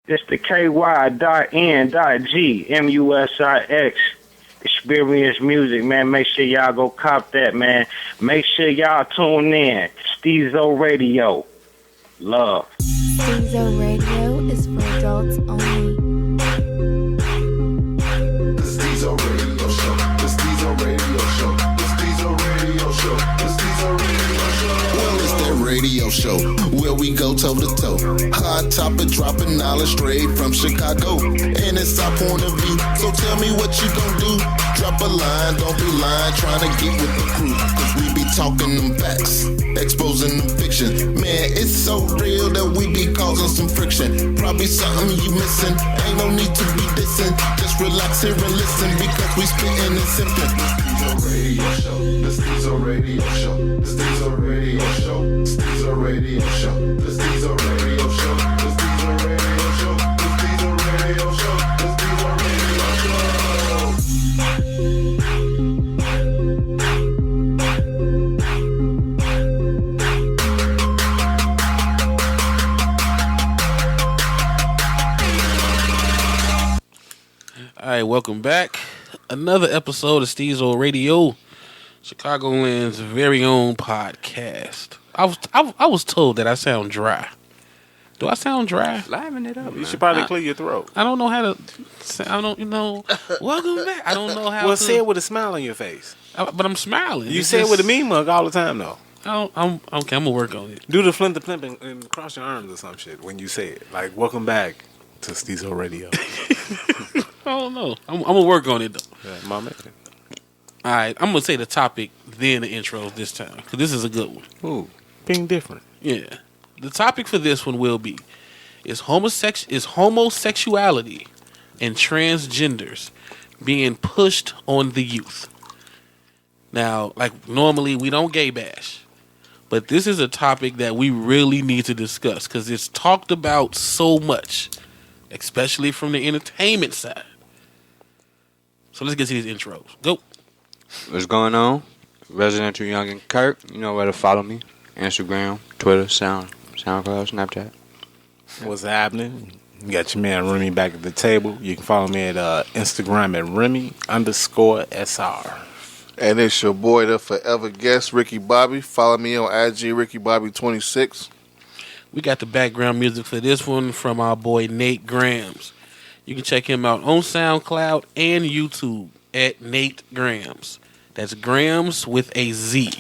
This the KY.N.G.MUSIX. Experience music, man. Make sure y'all go cop that, man. Make sure y'all tune in. Stezo Radio. Love. Stezo Radio is for adults only. The Stezo Radio Show. The Stezo Radio Show. The Stezo Radio Show. The Stezo Radio Show. Well, it's that radio show where we go toe to toe. Hot topic dropping knowledge straight from Chicago. And it's our point of view. So tell me what you gon' do. Drop a line, don't be lying, trying to get with the crew. Cause we be talking them facts, exposing them fiction. Man, it's so real that we be causing some friction. Probably something you missing. Ain't no need to be dissing. Just relax here and listen because we spitting and simping. The Stezo Radio Show. The Stezo Radio Show. The Stezo Radio Show. The Stezo Radio Show. The Stezo Radio Show. The Stezo Radio Show. The Stezo Radio Show. All right, welcome back. Another episode of Stezo Radio, Chicagoland's very own podcast. I was told that I sound dry. Do I sound dry? Liven it up. You should probably clear your throat. I don't know how to. I don't, welcome back. I don't know how. Well, to. say it with a smile on your face. But I'm smiling. You It's say it just- with a mean mug all the time, though. I'm okay. I'm gonna work on it. Do the flinter plimp and cross your arms or some shit when you say it. Like, welcome back to Stezo Radio. I don't know. I'm gonna work on it though. Yeah, my man. All right, I'm gonna say the topic, then the intros this time, because this is a good one. Ooh, being different. Yeah. The topic for this one will be, is homosexuality and transgenders being pushed on the youth? Now, like normally we don't gay bash, but this is a topic that we really need to discuss because it's talked about so much, especially from the entertainment side. So let's get to these intros. Go. What's going on? Residential Younggin, Curt. You know where to follow me. Instagram, Twitter, SoundCloud, Snapchat. What's happening? You got your man Remy back at the table. You can follow me at Instagram at Remy_SR. And it's your boy, the forever guest, Ricky Bobby. Follow me on IG, Ricky Bobby 26. We got the background music for this one from our boy Nate Grams. You can check him out on SoundCloud and YouTube at Nate Grams. That's Grams with a Z.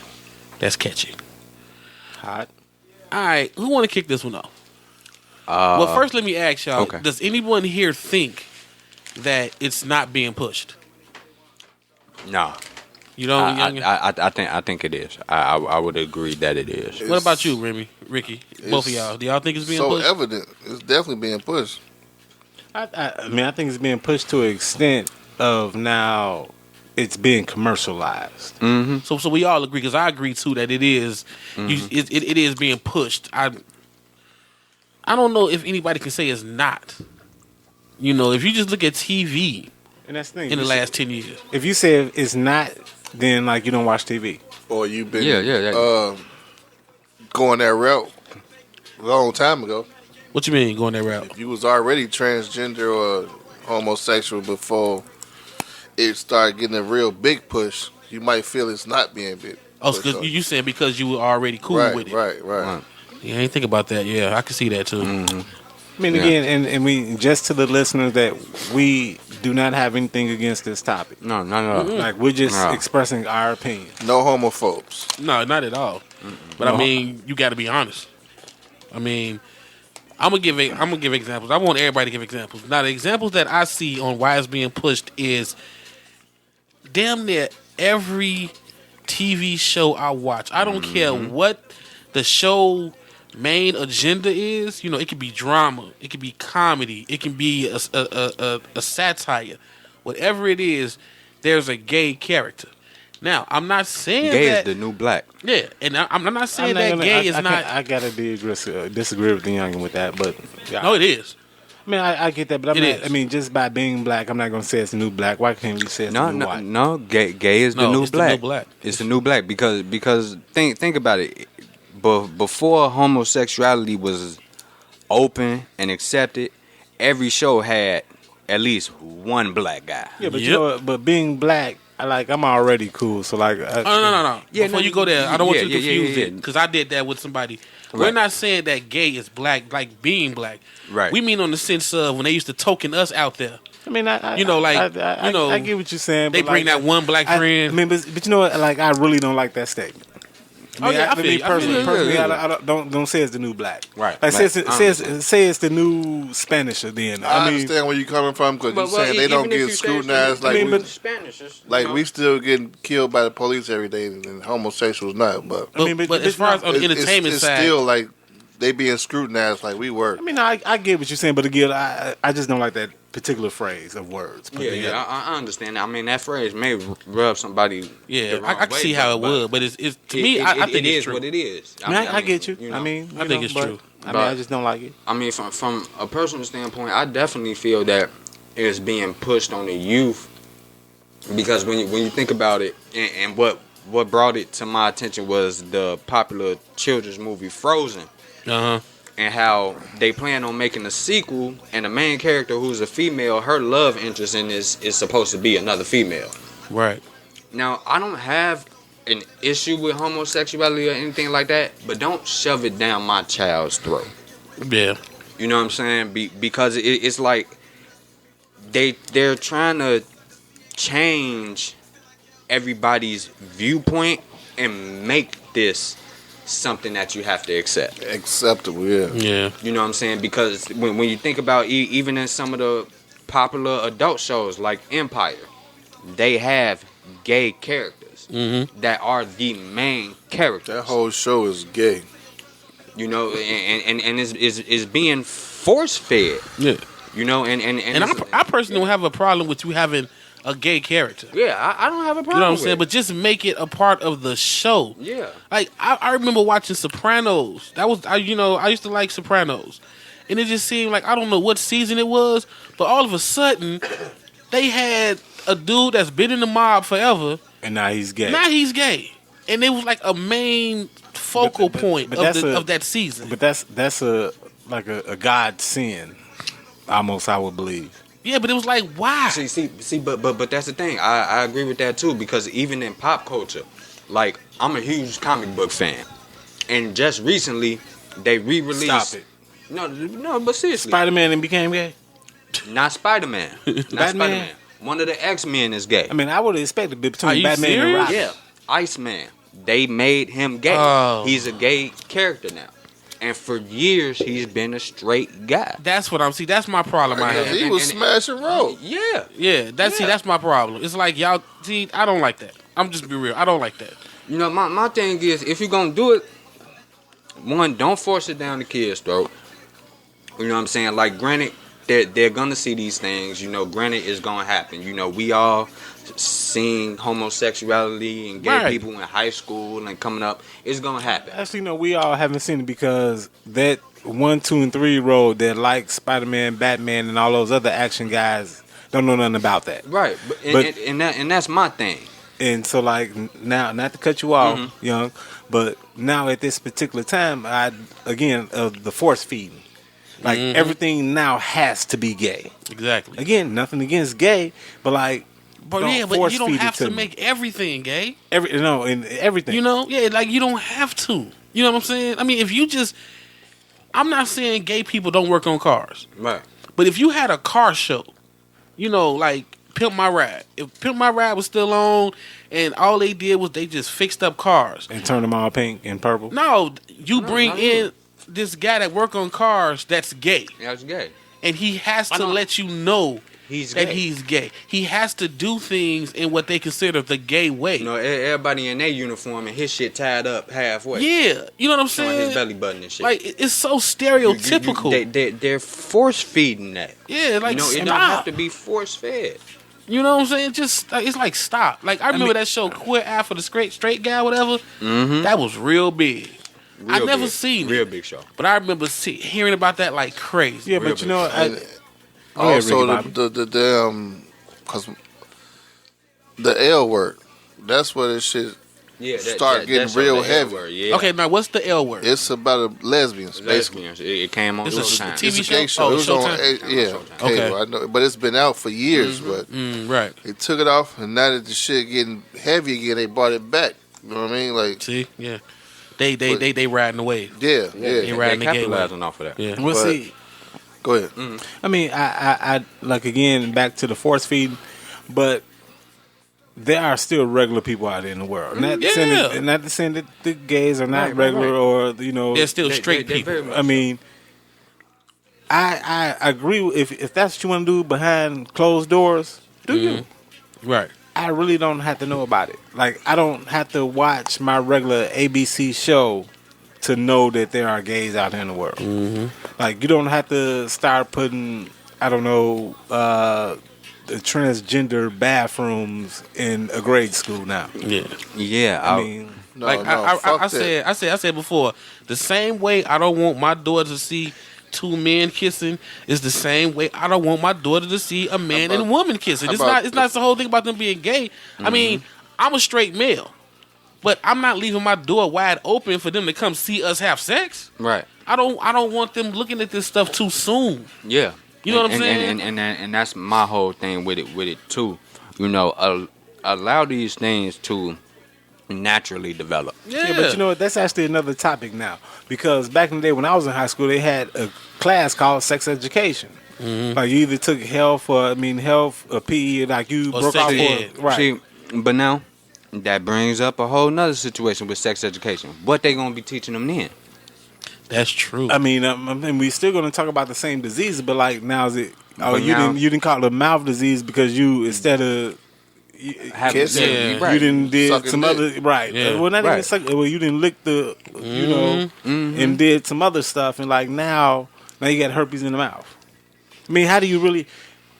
That's catchy. Hot. All right, who want to kick this one off? Well, first let me ask y'all, Okay. Does anyone here think that it's not being pushed? Nah. You know, Youngin? I think it is. I would agree that it is. What about you, Remy, Ricky? Both of y'all. Do y'all think it's being So pushed? evident. It's definitely being pushed. I mean, I think it's being pushed to an extent of now it's being commercialized. Mm-hmm. So we all agree, because I agree too that it is. It is being pushed. I don't know if anybody can say it's not. You know, if you just look at TV And that's the thing. in the last 10 years. If you say it's not, then like you don't watch TV. Or you've been Yeah. going that route a long time ago. What you mean going that route? If you was already transgender or homosexual before it started getting a real big push, you might feel it's not being big. Oh, so you saying because you were already cool right, with it. Right. Yeah, I ain't think about that. Yeah, I can see that too. Mm-hmm. I mean, again, and we just to the listeners that we do not have anything against this topic. No. Like we're just No. expressing our opinion. No homophobes. No, not at all. But No. I mean, you got to be honest. I mean, I'm gonna give examples. I want everybody to give examples. Now, the examples that I see on why it's being pushed is damn near every TV show I watch. I don't care what the show main agenda is. You know, it could be drama, it could be comedy, it can be a satire. Whatever it is, there's a gay character. Now, I'm not saying Gay that is the new black. yeah, and I'm not saying that gay is not. I gotta disagree with the youngin with that, but yeah. No, it is. I mean, I get that, but It not, is. I mean, just by being black, I'm not gonna say it's the new black. Why can't we say it's the new white? No. Gay is the No, new it's the black. new black. It's the new black because think about it. Before homosexuality was open and accepted, every show had at least one black guy. Yeah, but you know what? But being black, I'm already cool. So like, no. Yeah, Before no, you go there, I don't want you to yeah, confuse yeah. it because I did that with somebody. We're Right. not saying that gay is black, like being black. Right. We mean on the sense of when they used to token us out there. I mean, I I get what you're saying. They but bring that one black friend. I mean, but you know what? Like, I really don't like that statement. Oh, yeah, I feel you. Personally, Yeah. I don't say it's the new black. Right. Like, Right. say it's the new Spanish. Then I mean, understand where you're coming from because you're saying they don't get scrutinized like Spanish. we still getting killed by the police every day and homosexuals not. But But as far as on the entertainment it's side, still like they being scrutinized like we were. I mean, I get what you're saying, but again, I just don't like that particular phrase of words. Yeah, I understand that. I mean, that phrase may rub somebody. yeah, the wrong I can way, see how it would, but it's to me, I think it it's is true. what it is. I mean, I get you. know. I mean, I think it's but, true. I mean, I just don't like it. I mean, from a personal standpoint, I definitely feel that it's being pushed on the youth because when you think about it, and what brought it to my attention was the popular children's movie Frozen. Uh huh. And how they plan on making a sequel, and the main character, who's a female, her love interest in this is supposed to be another female. Right. Now, I don't have an issue with homosexuality or anything like that, but don't shove it down my child's throat. Yeah. You know what I'm saying? Because it's like they're trying to change everybody's viewpoint and make this something that you have to accept. Acceptable, yeah. Yeah. You know what I'm saying? Because when you think about even in some of the popular adult shows like Empire, they have gay characters that are the main characters. That whole show is gay. You know, and is being force fed. Yeah. You know, and I personally don't have a problem with you having a gay character. yeah, I don't have a problem. You know what I'm with saying? it. But just make it a part of the show. Yeah. Like I remember watching Sopranos. That was I used to like Sopranos, and it just seemed like I don't know what season it was, but all of a sudden they had a dude that's been in the mob forever, And now he's gay. now he's gay, and it was like a main focal point but that's of that season. But that's a God sin, almost, I would believe. Yeah, but it was like why? See, but that's the thing. I agree with that too, because even in pop culture, like I'm a huge comic book fan, and just recently they re-released. Stop it. No, but seriously, Spider-Man and became gay. not Spider-Man, not Batman? Spider-Man. One of the X-Men is gay. I mean, I would have expected Are between you Batman and serious? Robin. Yeah, Iceman. They made him gay. Oh. He's a gay character now, and for years he's been a straight guy. That's what I'm see. That's my problem. I Because have. he was smashing road. Yeah, Yeah, see, that's my problem. It's like y'all see, I don't like that. I'm just be real. I don't like that. you know, my thing is, if you're gonna do it, one, don't force it down the kid's throat. You know what I'm saying? Like, granted, they're gonna see these things. You know, granted, it's gonna happen. You know, we all seen homosexuality and gay Right. people in high school and coming up. It's gonna happen. Actually, no, we all haven't seen it because that 1, 2, and 3 road that like Spider-Man, Batman, and all those other action guys don't know nothing about that. Right, and that's my thing. And so, like, now, not to cut you off, Mm-hmm. Young, but now at this particular time, the force feeding. Like, Mm-hmm. everything now has to be gay. Exactly. Again, nothing against gay, but like, But don't yeah, but force you don't feed it have to me. make everything gay. in everything. You know? Yeah, like you don't have to. You know what I'm saying? I mean, if you just I'm not saying gay people don't work on cars. Right. But if you had a car show, you know, like Pimp My Ride. If Pimp My Ride was still on and all they did was they just fixed up cars. And turn them all pink and purple. No, you bring not in this guy that work on cars that's gay. That's gay. And he has to let you know He's that gay. he's gay. He has to do things in what they consider the gay way. You know, everybody in their uniform and his shit tied up halfway. Yeah, you know what I'm Showing saying? his belly button and shit. Like it's so stereotypical. They're force feeding that. Yeah, like You know, it don't stop. have to be force fed. You know what I'm saying? Just it's like stop. Like I remember that show Queer Eye for the straight guy, whatever. Mm-hmm. That was real big. I never big. seen Real it, big show. but I remember hearing about that like crazy. Yeah, Real but you know what? Also, Ricky Bobby. the damn, cause the L word, that's where this shit start getting that's real the L heavy. word, yeah. Okay, now what's the L word? It's about lesbians, basically. Lesbians. It came on This is Showtime. a TV It's a gay show? show. Oh, It was on, Showtime? cable. Okay. I know, but it's been out for years. But Right. they took it off, and now that the shit getting heavy again, they brought it back. You know what I mean? Like, See, yeah, they riding the wave. yeah. They riding the gateway. capitalizing off of that. Yeah. Well, But- see, Go ahead. I mean, I like again back to the force feed, but there are still regular people out there in the world. Not to say that the gays are not regular or They're still straight They people. very much I mean, I agree. If that's what you want to do behind closed doors, do you? Right. I really don't have to know about it. Like, I don't have to watch my regular ABC show to know that there are gays out there in the world. Mm-hmm. Like, you don't have to start putting, I don't know, the transgender bathrooms in a grade school now. Yeah. Yeah, I mean, No, Like fuck I that. said before, the same way I don't want my daughter to see two men kissing is the same way I don't want my daughter to see a man and a woman kissing. It's not the whole thing about them being gay. I mean, I'm a straight male, but I'm not leaving my door wide open for them to come see us have sex. right. I don't want them looking at this stuff too soon. Yeah. You know what I'm saying? And that's my whole thing with it too. You know, allow these things to naturally develop. yeah, but you know what? That's actually another topic now. Because back in the day when I was in high school, they had a class called sex education. Like, you either took health or PE, like you Or broke sex off ed. for right. See, but now that brings up a whole nother situation with sex education. What they gonna be teaching them then? That's true. I mean, and we still going to talk about the same disease, but like now is it? Oh, But you now- didn't call it a mouth disease because you instead of Kissing. Yeah. you didn't did Sucking some dick. other right. Yeah. Well, not even Right. suck. Well, you didn't lick the and did some other stuff, and like now you got herpes in the mouth. I mean, how do you really?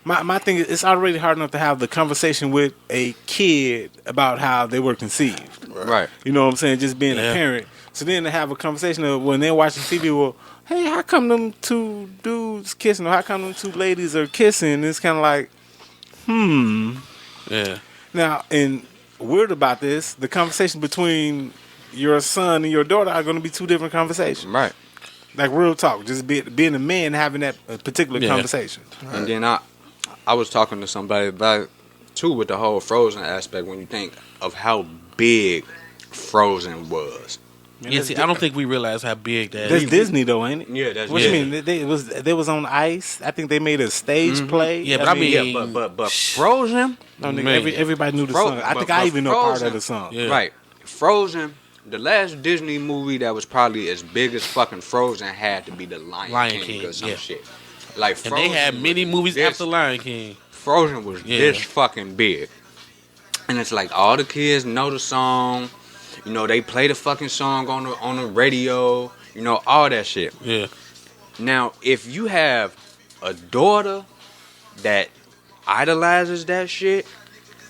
My thing is, it's already hard enough to have the conversation with a kid about how they were conceived. Right. You know what I'm saying? Just being Yeah. a parent. So then to have a conversation of when they're watching TV, well, hey, how come them two dudes kissing or how come them two ladies are kissing? It's kind of like, yeah. Now, and weird about this, the conversation between your son and your daughter are going to be two different conversations. Right. Like real talk, just being a man having that particular Yeah. conversation. And then I was talking to somebody about it too with the whole Frozen aspect when you think of how big Frozen was. Yeah, see, I don't think we realize how big that That's is. Disney though, ain't it? Yeah, that's What yeah. you mean? They was on ice. I think they made a stage play. Yeah, but I mean- Yeah, but Frozen, no, nigga, Man. everybody knew the Fro- song. I but- think I but even know part Frozen- of the song. Yeah. right? Frozen, the last Disney movie that was probably as big as fucking Frozen had to be the Lion King or some yeah. shit. Like And Frozen they had was many movies this- after Lion King. Frozen was Yeah. this fucking big, and it's like all the kids know the song. You know, they play the fucking song on the radio. You know, all that shit. Yeah. Now, if you have a daughter that idolizes that shit,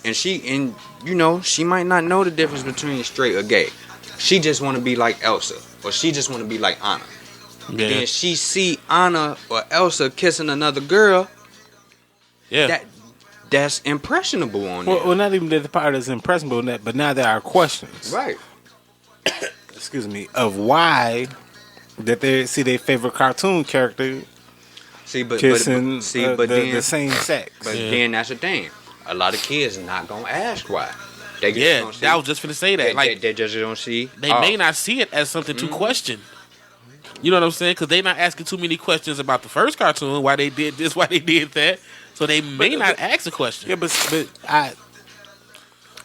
and she might not know the difference between straight or gay. She just want to be like Elsa, or she just want to be like Anna. Yeah. Then she see Anna or Elsa kissing another girl. Yeah. That's impressionable on Well, them. well, not even that the part is impressionable, but now there are questions. Right. Excuse me, of why that they see their favorite cartoon character See, but kissing then the same sex. But Yeah. then that's the thing. A lot of kids not gonna ask why. They just Yeah, gonna see, I was just finna say that. they, Like, they just don't see. they oh, may not see it as something to question. You know what I'm saying? Because they not asking too many questions about the first cartoon, why they did this, why they did that. So they may not ask a question. Yeah, but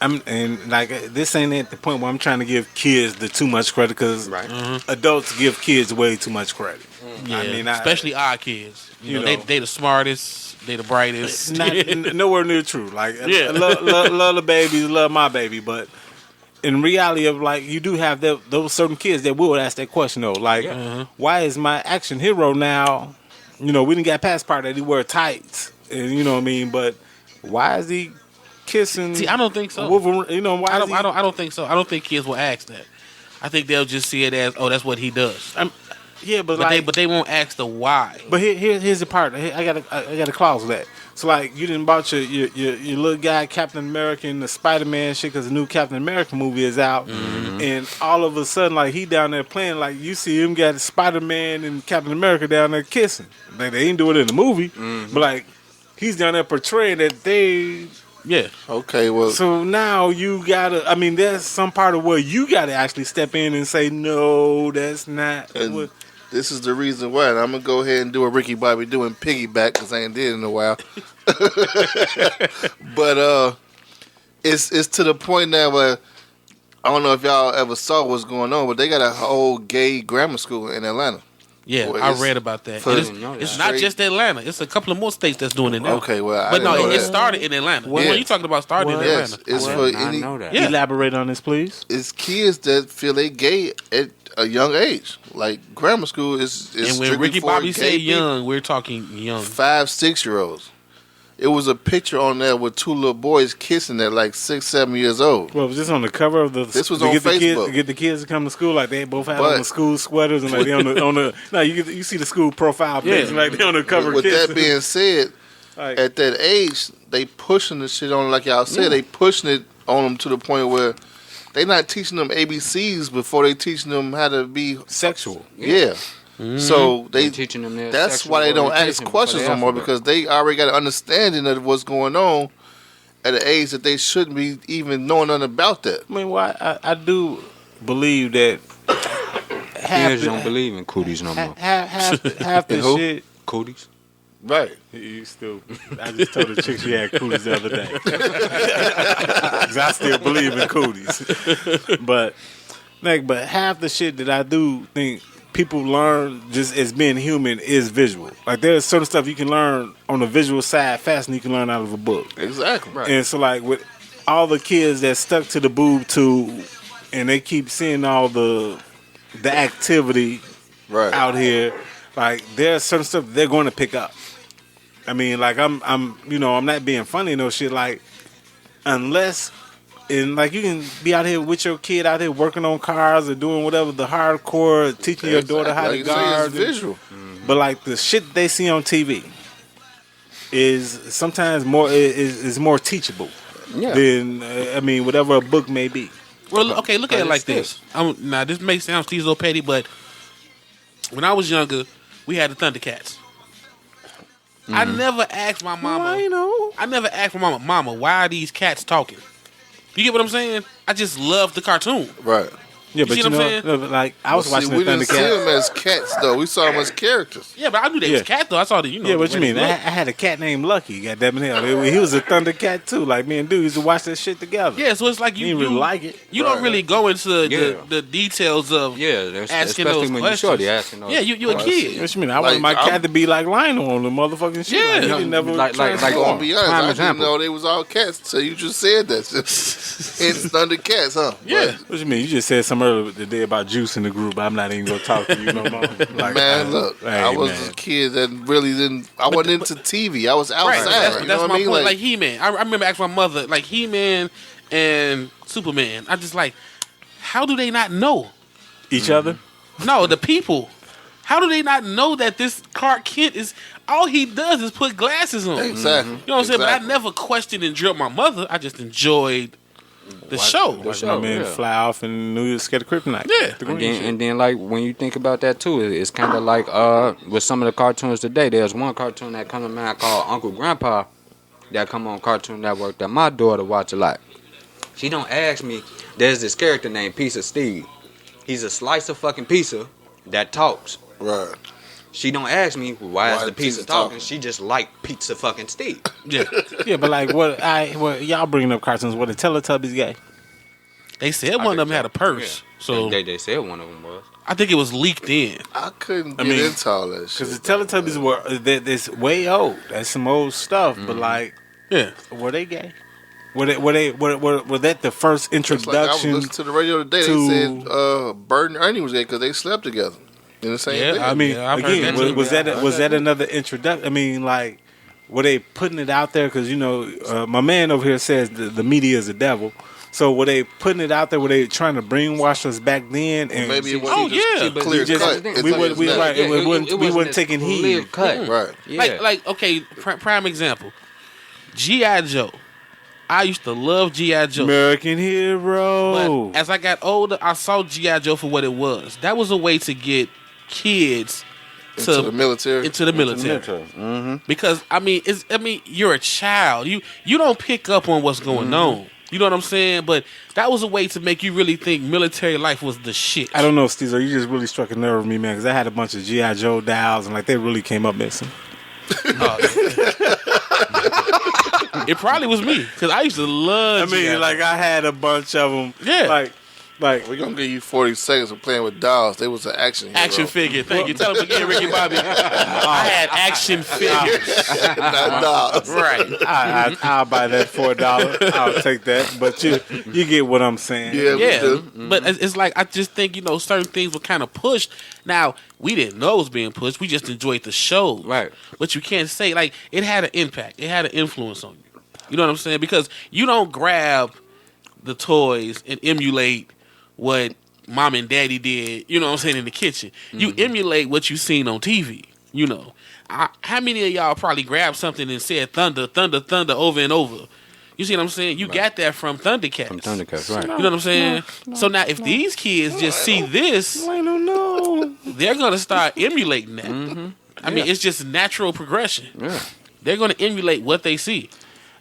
I'm and like this ain't at the point where I'm trying to give kids the too much credit because Right. adults give kids way too much credit. Yeah, I mean, especially our kids. You know, know. they the smartest, they the brightest. It's not nowhere near true. Like, Yeah. love the babies, love my baby, but in reality of like you do have those certain kids that will ask that question though. Like, why is my action hero now? You know, we didn't get past part that he wear tights, and you know what I mean. But why is he kissing? See, I don't think so. Wolverine, you know, why? I is don't, he, I don't. I don't think so. I don't think kids will ask that. I think they'll just see it as, oh, that's what he does. Yeah, but But like, they won't ask the why. But here's the part. I got a clause with that. So like you didn't bought your little guy Captain America and the Spider-Man shit because the new Captain America movie is out, and all of a sudden like he down there playing, like you see him got Spider-Man and Captain America down there kissing. Like they ain't do it in the movie, but like he's down there portraying that they. Yeah. Okay, well. So now you gotta. I mean, there's some part of where you gotta actually step in and say no, that's not. And this is the reason why. And I'm gonna go ahead and do a Ricky Bobby doing piggyback because I ain't did it in a while. But it's to the point now where I don't know if y'all ever saw what's going on, but they got a whole gay grammar school in Atlanta. Yeah, Well, I it's read about that. for- It's not just Atlanta. It's a couple of more states that's doing it now. Okay, well, I but didn't no, know it that. started in Atlanta. Well, When you talking about starting in Yes, Atlanta, it's I for did not any. know that. Yeah. Elaborate on this, please. It's kids that feel they gay at a young age. Like grammar school is and when strictly Ricky for Bobby gay say people. young, we're talking young. 5-6-year-olds. It was a picture on there with two little boys kissing at like 6-7 years old. Well, was this on the cover of the? This was to on get the kids, Facebook. to get the kids to come to school, like they both had But- on the school sweaters and like they on the. No, you see the school profile page, Yeah. like they on the cover. With kissing. that being said, Like- at that age, they pushing the shit on, like y'all said, they pushing it on them to the point where they not teaching them ABCs before they teaching them how to be sexual. Yeah. So They're they teaching them their that's sexual why they don't ask orientation questions before no the more alphabet. because they already got an understanding of what's going on at an age that they shouldn't be even knowing nothing about that. I mean, why I do believe that half Kids the, don't believe in cooties no more. half the Who? shit. Cooties? Right. You still, I just told the chick she had cooties the other day. 'Cause I still believe in cooties. But half the shit that I do think people learn just as being human is visual. Like there's certain stuff you can learn on the visual side faster than you can learn out of a book. Exactly. Right. And so like with all the kids that stuck to the boob tube and they keep seeing all the activity Right. out here, like there's certain stuff they're going to pick up. I mean, like I'm not being funny, no shit. Like unless, and like you can be out here with your kid out here working on cars or doing whatever the hardcore, teaching your daughter how Like to you say, guard. it's visual. But like the shit they see on TV is sometimes more is more teachable Yeah. than I mean whatever a book may be. Well, okay, look at it But like it's this. Now, this may sound Stezo petty, but when I was younger, we had the Thundercats. I never asked my mama. Well, you know. I never asked my mama, why are these cats talking? You get what I'm saying? I just love the cartoon. Right. Yeah, You but see you what I'm know, saying? no, but like I was See, watching we the didn't see Thundercats. them as cats though. We saw them as characters. Yeah, but I knew they was Yeah. cat though. I saw the Yeah, what you mean? I had a cat named Lucky. Goddamn it, he was a Thundercat too. Like me and dude used to watch that shit together. Yeah, so it's like You you didn't really like it. You don't really go into Yeah. the details of Yeah, that's, asking especially those when questions. you're shorty asking those Yeah, you a kid. What you mean? I Like, wanted my I'm- cat to be like Lionel on the motherfucking shit. Yeah. Like, he didn't never Like- I'm transform. gonna be honest, Prime I didn't example. know they was all cats. So you just said that. It's Thundercats, huh? Yeah. What you mean? You just said something earlier today about Juice in the group. I'm not even gonna talk to you no more. Like, Man, look, hey, I was man. a kid that really didn't. I wasn't into TV. I was outside. Right, that's you know what my I mean? point. Like He-Man, I remember asking my mother, like He-Man and Superman. I just like, how do they not know? Each other. No, the people. How do they not know that this Clark Kent is all he does is put glasses on? Exactly. You know what I'm saying? But I Exactly. never questioned and drilled my mother. I just enjoyed the show. Watch show, my man yeah. fly off and New York scared of kryptonite. Yeah. The And green then, shit. and then, like when you think about that too, it's kind of like with some of the cartoons today. There's one cartoon that come to mind called Uncle Grandpa that come on Cartoon Network that my daughter watch a lot. She don't ask me. There's this character named Pizza Steve. He's a slice of fucking pizza that talks. Right. She don't ask me why is Why the the pizza pizza talking. talking? She just like Pizza fucking Steve. Yeah. Yeah, but like what y'all bringing up cartoons? What the Teletubbies gay? They said one of them had a purse. So They said one of them was. I think it was leaked in. I couldn't get I mean, into all that shit. Because the Teletubbies were that's way old. That's some old stuff. But like, Yeah. were they gay? Were that the first It's like I was introduction? listening to the radio today. to- They said Bert and Ernie was gay because they slept together in the same Yeah, bed. I mean, Yeah, I've heard again, that too. was that another introduction? I mean, like, were they putting it out there? Because my man over here says the media is the devil, So were they putting it out there? Were they trying to brainwash us back then? And Maybe it Oh, wasn't yeah. just clear just- cut. we wouldn't- we right. Yeah, we weren't taking clear heed. cut. Right. Yeah. Like okay, prime example. G.I. Joe. I used to love G.I. Joe. American Hero. But as I got older, I saw G.I. Joe for what it was. That was a way to get kids Into the military. Into the military. Because you're a child. You don't pick up on what's going on. You know what I'm saying? But that was a way to make you really think military life was the shit. I don't know, Stezo. You just really struck a nerve with me, man. Because I had a bunch of G.I. Joe dolls, and like they really came up missing. It probably was me because I used to love. G.I. like I had a bunch of them. Yeah. Like We're gonna give you 40 seconds of playing with dolls. They was an action hero. action figure. Thank you. Tell him again, Ricky Bobby. I had action figures. Not dolls. Right. I'll buy that $4. I'll take that. But you get what I'm saying. Yeah, we Yeah, do. but it's like I just think certain things were kind of pushed. Now we didn't know it was being pushed. We just enjoyed the show, Right. But you can't say like it had an impact. It had an influence on you. You know what I'm saying? Because you don't grab the toys and emulate what mom and daddy did. You know what I'm saying in the kitchen. You emulate what you seen on TV. You know, how many of y'all probably grabbed something and said thunder, thunder, thunder over and over? You see what I'm saying? You got that from Thundercats. From Thundercats, right. You know what I'm saying? So now if these kids just see this, I don't know. they're going to start emulating that. I mean, it's just natural progression. Yeah. They're going to emulate what they see.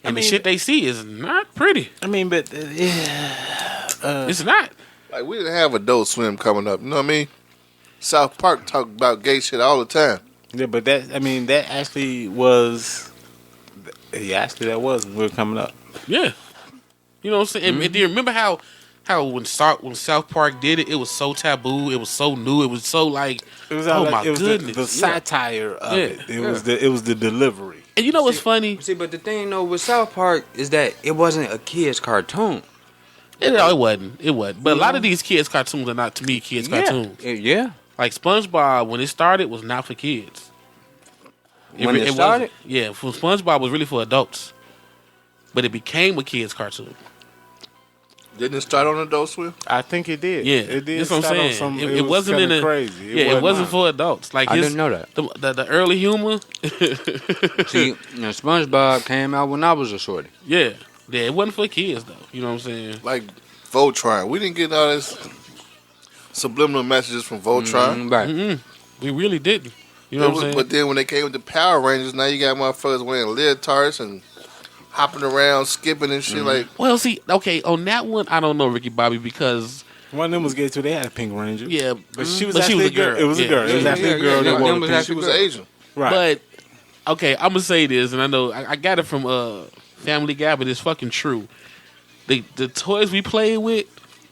And the shit they see is not pretty. I mean, but It's not. Like, we didn't have Adult Swim coming up. You know what I mean? South Park talk about gay shit all the time. yeah, but that actually was. Yeah, actually, that was when we were coming up. Yeah. You know what I'm saying? And do you remember how when South Park did it, it was so taboo, it was so new, it was so like, It was oh like, my it was goodness. the satire of Yeah. it. It was the delivery. And you know what's funny? See, but the thing though with South Park is that it wasn't a kid's cartoon. It wasn't. But a lot of these kids' cartoons are not, to me, kids' cartoons. Yeah. Like SpongeBob, when it started, was not for kids. When it started? wasn't. Yeah, SpongeBob was really for adults. But it became a kids' cartoon. Didn't it start on Adult Swim? I think it did. Yeah, it did. that's what I'm start on saying. some- It wasn't kinda in a crazy. it wasn't for adults. Like I didn't know that. The early humor. See, SpongeBob came out when I was a shorty. yeah, it wasn't for kids though. You know what I'm saying? Like Voltron. We didn't get all this subliminal messages from Voltron. Right. We really didn't. You know what I'm saying? But then when they came with the Power Rangers, now you got motherfuckers wearing leotards and hopping around, skipping and shit. Like, Well, see, okay, on that one, I don't know, Ricky Bobby, because One of them was gay too. They had a Pink Ranger. yeah, But she was but actually a girl. It was a girl. It was Yeah. actually a girl Yeah, that yeah, wore them the was pink. she was Asian. Right. But okay, I'm gonna say this, and I know I got it from Family Guy, but it's fucking true. The toys we played with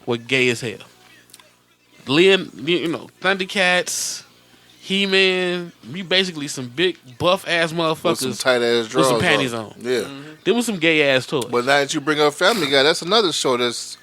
were gay as hell. Thundercats, He-Man, we basically some big buff ass motherfuckers With some tight ass with drawers. some panties on. Yeah. There was some gay ass toys. But now that you bring up Family Guy, that's another show that's.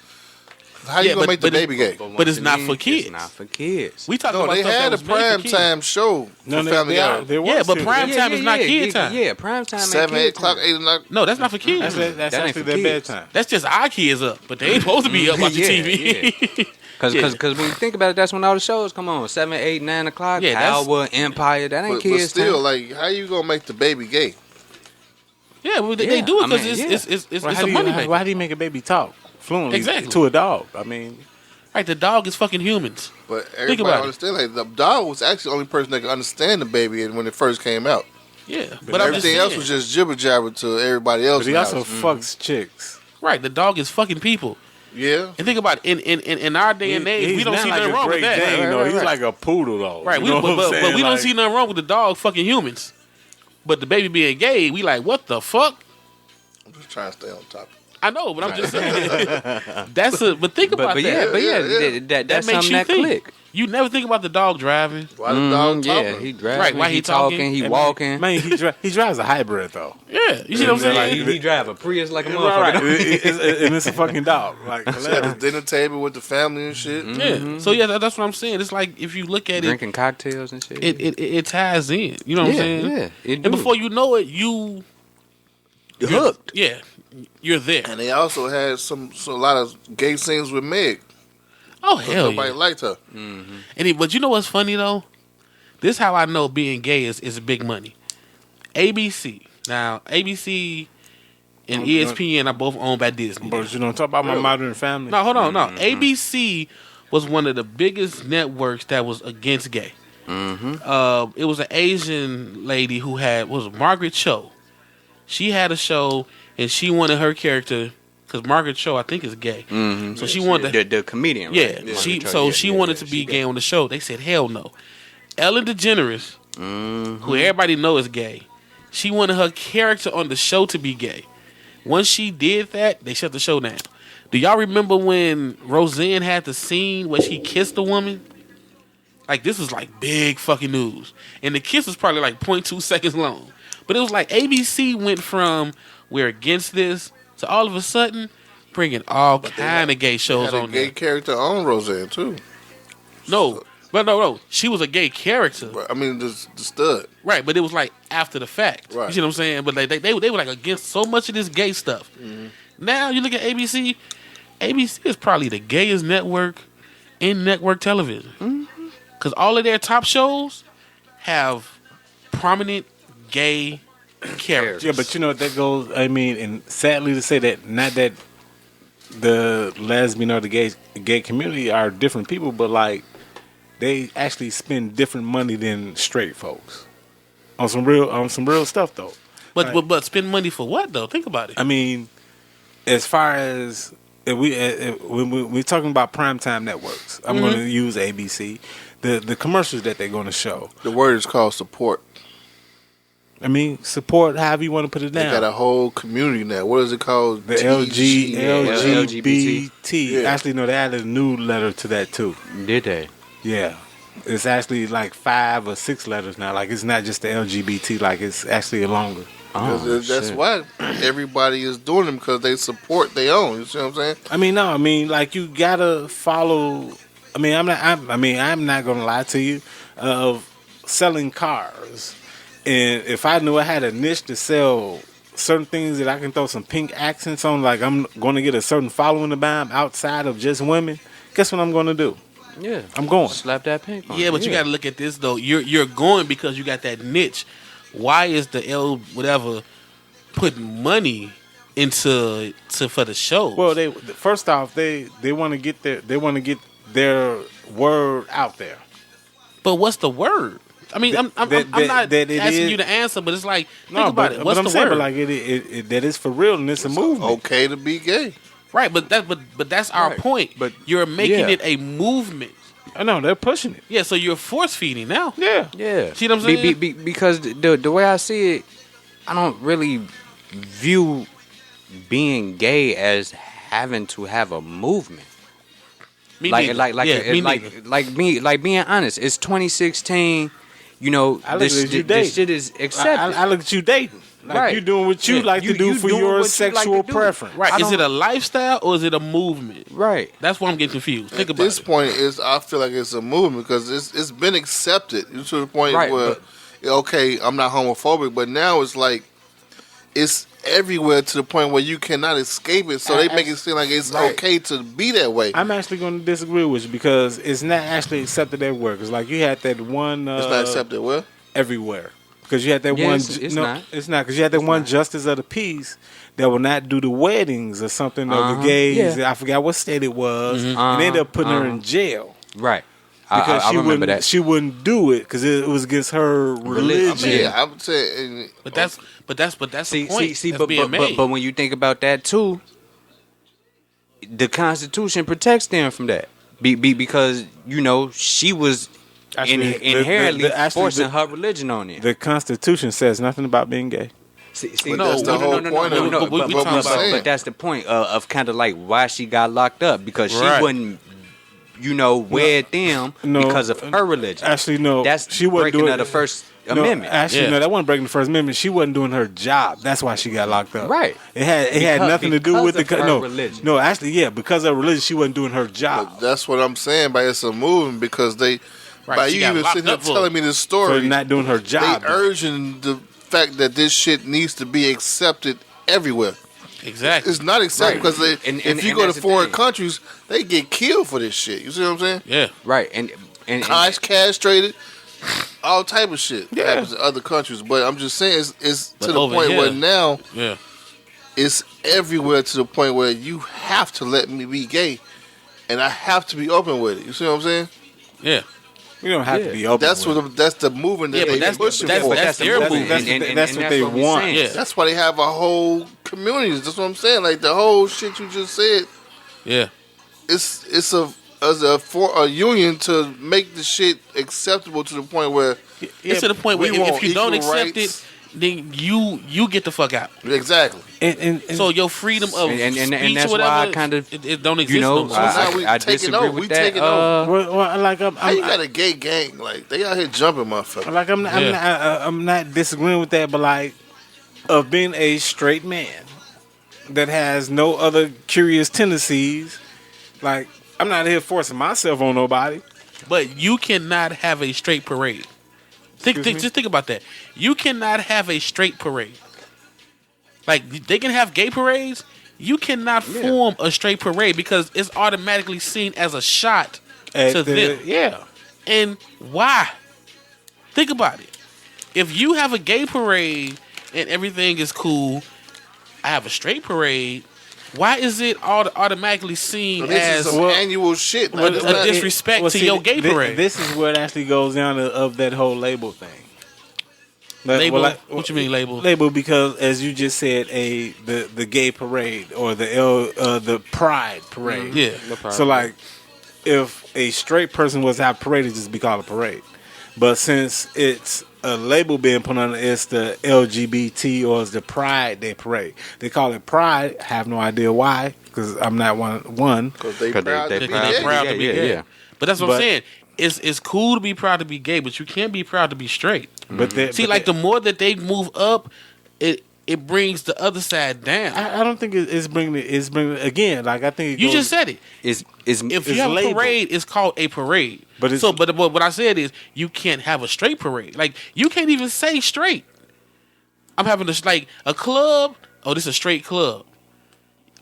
How you Yeah, gonna make the but baby gay? But it's not for kids. It's not for kids. We talking No, about they stuff had that a was made for prime kids. time show No, for Family Guy. Yeah, but prime time is not kid time. Yeah, prime time. 7, 8 o'clock, 8 o'clock. No, that's not for kids. That's That ain't actually for their kids. bedtime. That's just our kids up, but they ain't supposed to be up watching Yeah, TV. Because when you think about it, that's when all the shows come on. 7, 8, 9 o'clock. Yeah, that's- Power, Empire. That ain't But kids. still, time. like, how you gonna make the baby gay? Yeah, well, they Yeah, do it I because mean, it's Well, a money maker. Why do you make a baby talk fluently Exactly. to a dog? I mean, Right, the dog is fucking humans. But Think everybody about it. understand, like, the dog was actually the only person that could understand the baby when it first came out. Yeah, But but I'm just everything else saying. was just jibber jabber to everybody else. but he now. also fucks chicks. Right, the dog is fucking people. Yeah. And think about it, in our day and age, we He's don't not see like nothing a wrong with Great that. Dane, Right, though. right, He's right. like a poodle, though. Right, You know what I'm but saying? we don't Like, see nothing wrong with the dog fucking humans. But the baby being gay, we like, what the fuck? I'm just trying to stay on topic. I know, but I'm just saying. But think about but that. Yeah. That's makes something you that think. click. You never think about the dog driving. Why the dog Yeah, talking? he driving. Right, why he talking? He walking. Man, he drives a hybrid, though. Yeah, you see what I'm saying? Like, He drive a Prius like a Right, motherfucker. and it's a fucking dog. Like, At his dinner table with the family and shit. Yeah. So yeah, that's what I'm saying. It's like if you look at Drinking cocktails and shit. it ties in. You know what I'm saying? Yeah, it And do. before you know it, you hooked. Yeah, you're there. And they also had a lot of gay scenes with Meg. Oh hell Nobody yeah! liked her. But you know what's funny though? This how I know being gay is big money. ABC. Now ABC and ESPN are both owned by Disney. But you don't talk about my Modern Family. No, hold on, no. ABC was one of the biggest networks that was against gay. It was an Asian lady who was Margaret Cho. She had a show and she wanted her character because Margaret Cho I think is gay. So she wanted the comedian. yeah. Right? She wanted to be gay on the show. They said hell no. Ellen DeGeneres, who everybody knows is gay, she wanted her character on the show to be gay. Once she did that, they shut the show down. Do y'all remember when Roseanne had the scene where she kissed a woman? Like, this was like big fucking news. And the kiss was probably like 0.2 seconds long. But it was like ABC went from we're against this to all of a sudden bringing all kind of gay shows Had a on gay there. character on Roseanne too. No. But no. She was a gay character. But, I mean, the stud. Right, but it was like after the fact. Right. You see what I'm saying? But like they were like against so much of this gay stuff. Now you look at ABC. ABC is probably the gayest network in network television. Because all of their top shows have prominent gay characters. Yeah, but you know what that goes. I mean, and sadly to say that, not that the lesbian or the gay community are different people, but like they actually spend different money than straight folks on some real stuff though. But spend money for what though? Think about it. I mean, as far as when we're talking about primetime networks, I'm going to use ABC. The commercials that they're going to show. The word is called support. I mean, support however you want to put it They down. got a whole community now. What is it called? The TG. LGBT. Yeah. Actually, no, they added a new letter to that too. Did they? Yeah. It's actually like 5 or 6 letters now. Like, it's not just the LGBT. Like, it's actually longer. That's why everybody is doing them, because they support their own. You see what I'm saying? I mean, no. I mean, like, you gotta follow. I mean, I'm not gonna lie to you. Of selling cars, and if I knew I had a niche to sell certain things that I can throw some pink accents on, like I'm gonna get a certain following to buy them outside of just women. Guess what I'm gonna do? Yeah, I'm going. Slap that pink on. Yeah, but you got to look at this though. You're going because you got that niche. Why is the whatever putting money into for the show? Well, first off, they want to get their word out there. But what's the word? I mean, I'm not asking you to answer, but it's like think about it. What's the word? But like that is for real, and it's a movement. Okay to be gay. Right, but that's our point. But you're making it a movement. I know they're pushing it. Yeah, so you're force feeding now. Yeah. See what I'm saying? Because the way I see it, I don't really view being gay as having to have a movement. Me neither. Like being honest, it's 2016. You know, this shit is accepted. I look at you dating. Like you doing what you like to do for your sexual preference. Right. Is it a lifestyle or is it a movement? Right. That's why I'm getting confused. Think about it. At this point, I feel like it's a movement because it's been accepted to the point where, okay, I'm not homophobic, but now it's like it's everywhere to the point where you cannot escape it. So they make it seem like it's okay to be that way. I'm actually going to disagree with you because it's not actually accepted everywhere. Because like you had that one. It's not accepted where? Everywhere. Because you had that one. It's not. It's not. Because you had that one justice of the peace that will not do the weddings or something of the gays. Yeah. I forgot what state it was, and they ended up putting her in jail. Right. Because I remember that. She wouldn't do it because it was against her religion. Yeah, I would say. But that's the point. See, that's being made. but when you think about that too, the Constitution protects them from that. Because you know she was. Inherently forcing her religion on it. The Constitution says nothing about being gay. That's the whole point of it. But that's the point of kind of like why she got locked up because she wouldn't, wed them because of her religion. Actually, no. That's she wasn't breaking doing of the First Amendment. Actually, no, that wasn't breaking the First Amendment. She wasn't doing her job. That's why she got locked up. Right. It had nothing to do with her religion. No, actually, yeah, because of her religion, she wasn't doing her job. But that's what I'm saying. But it's a movement because they. Right, by you even sitting here telling me this story, for not doing her job. They urging the fact that this shit needs to be accepted everywhere. Exactly. It's not accepted because if you go to foreign countries, they get killed for this shit. You see what I'm saying? Yeah. Right. And castrated, all type of shit happens in other countries. But I'm just saying, it's to the point where now, it's everywhere to the point where you have to let me be gay, and I have to be open with it. You see what I'm saying? Yeah. We don't have to be open. That's that's the movement that they pushing for. That's their movement. That's what they want. Yeah. That's why they have a whole community. That's what I'm saying. Like the whole shit you just said. Yeah. It's a union to make the shit acceptable to the point where it's to the point where if you don't accept rights. it, then you get the fuck out. Exactly. And so your freedom of speech and that's or whatever, why I kind of it don't exist. you know, no more. I disagree with that. How you got a gay gang? Like they out here jumping, motherfucker. Like I'm not disagreeing with that, but like of being a straight man that has no other curious tendencies, like I'm not here forcing myself on nobody. But you cannot have a straight parade. Just think about that. You cannot have a straight parade. Like they can have gay parades. You cannot form a straight parade because it's automatically seen as a shot to them. Yeah. And why? Think about it. If you have a gay parade and everything is cool, I have a straight parade. Why is it automatically seen as some annual shit? A disrespect to your gay parade? This is where it actually goes down of that whole label thing. Label? What you mean label? Label because, as you just said, the gay parade or the pride parade. Yeah. So like, if a straight person was to have a parade, it'd just be called a parade. But since it's a label being put on it, it's the LGBT or it's the Pride Day parade. They call it Pride. I have no idea why, because I'm not one. Because they proud to be gay. Yeah. But that's what I'm saying. It's cool to be proud to be gay, but you can't be proud to be straight. But the more that they move up, it brings the other side down. I don't think it's bringing it. It's bringing it again. Like I think You just said it. If you have a parade, it's called a parade. But what I said is you can't have a straight parade. Like you can't even say straight. I'm having a club. Oh, this is a straight club.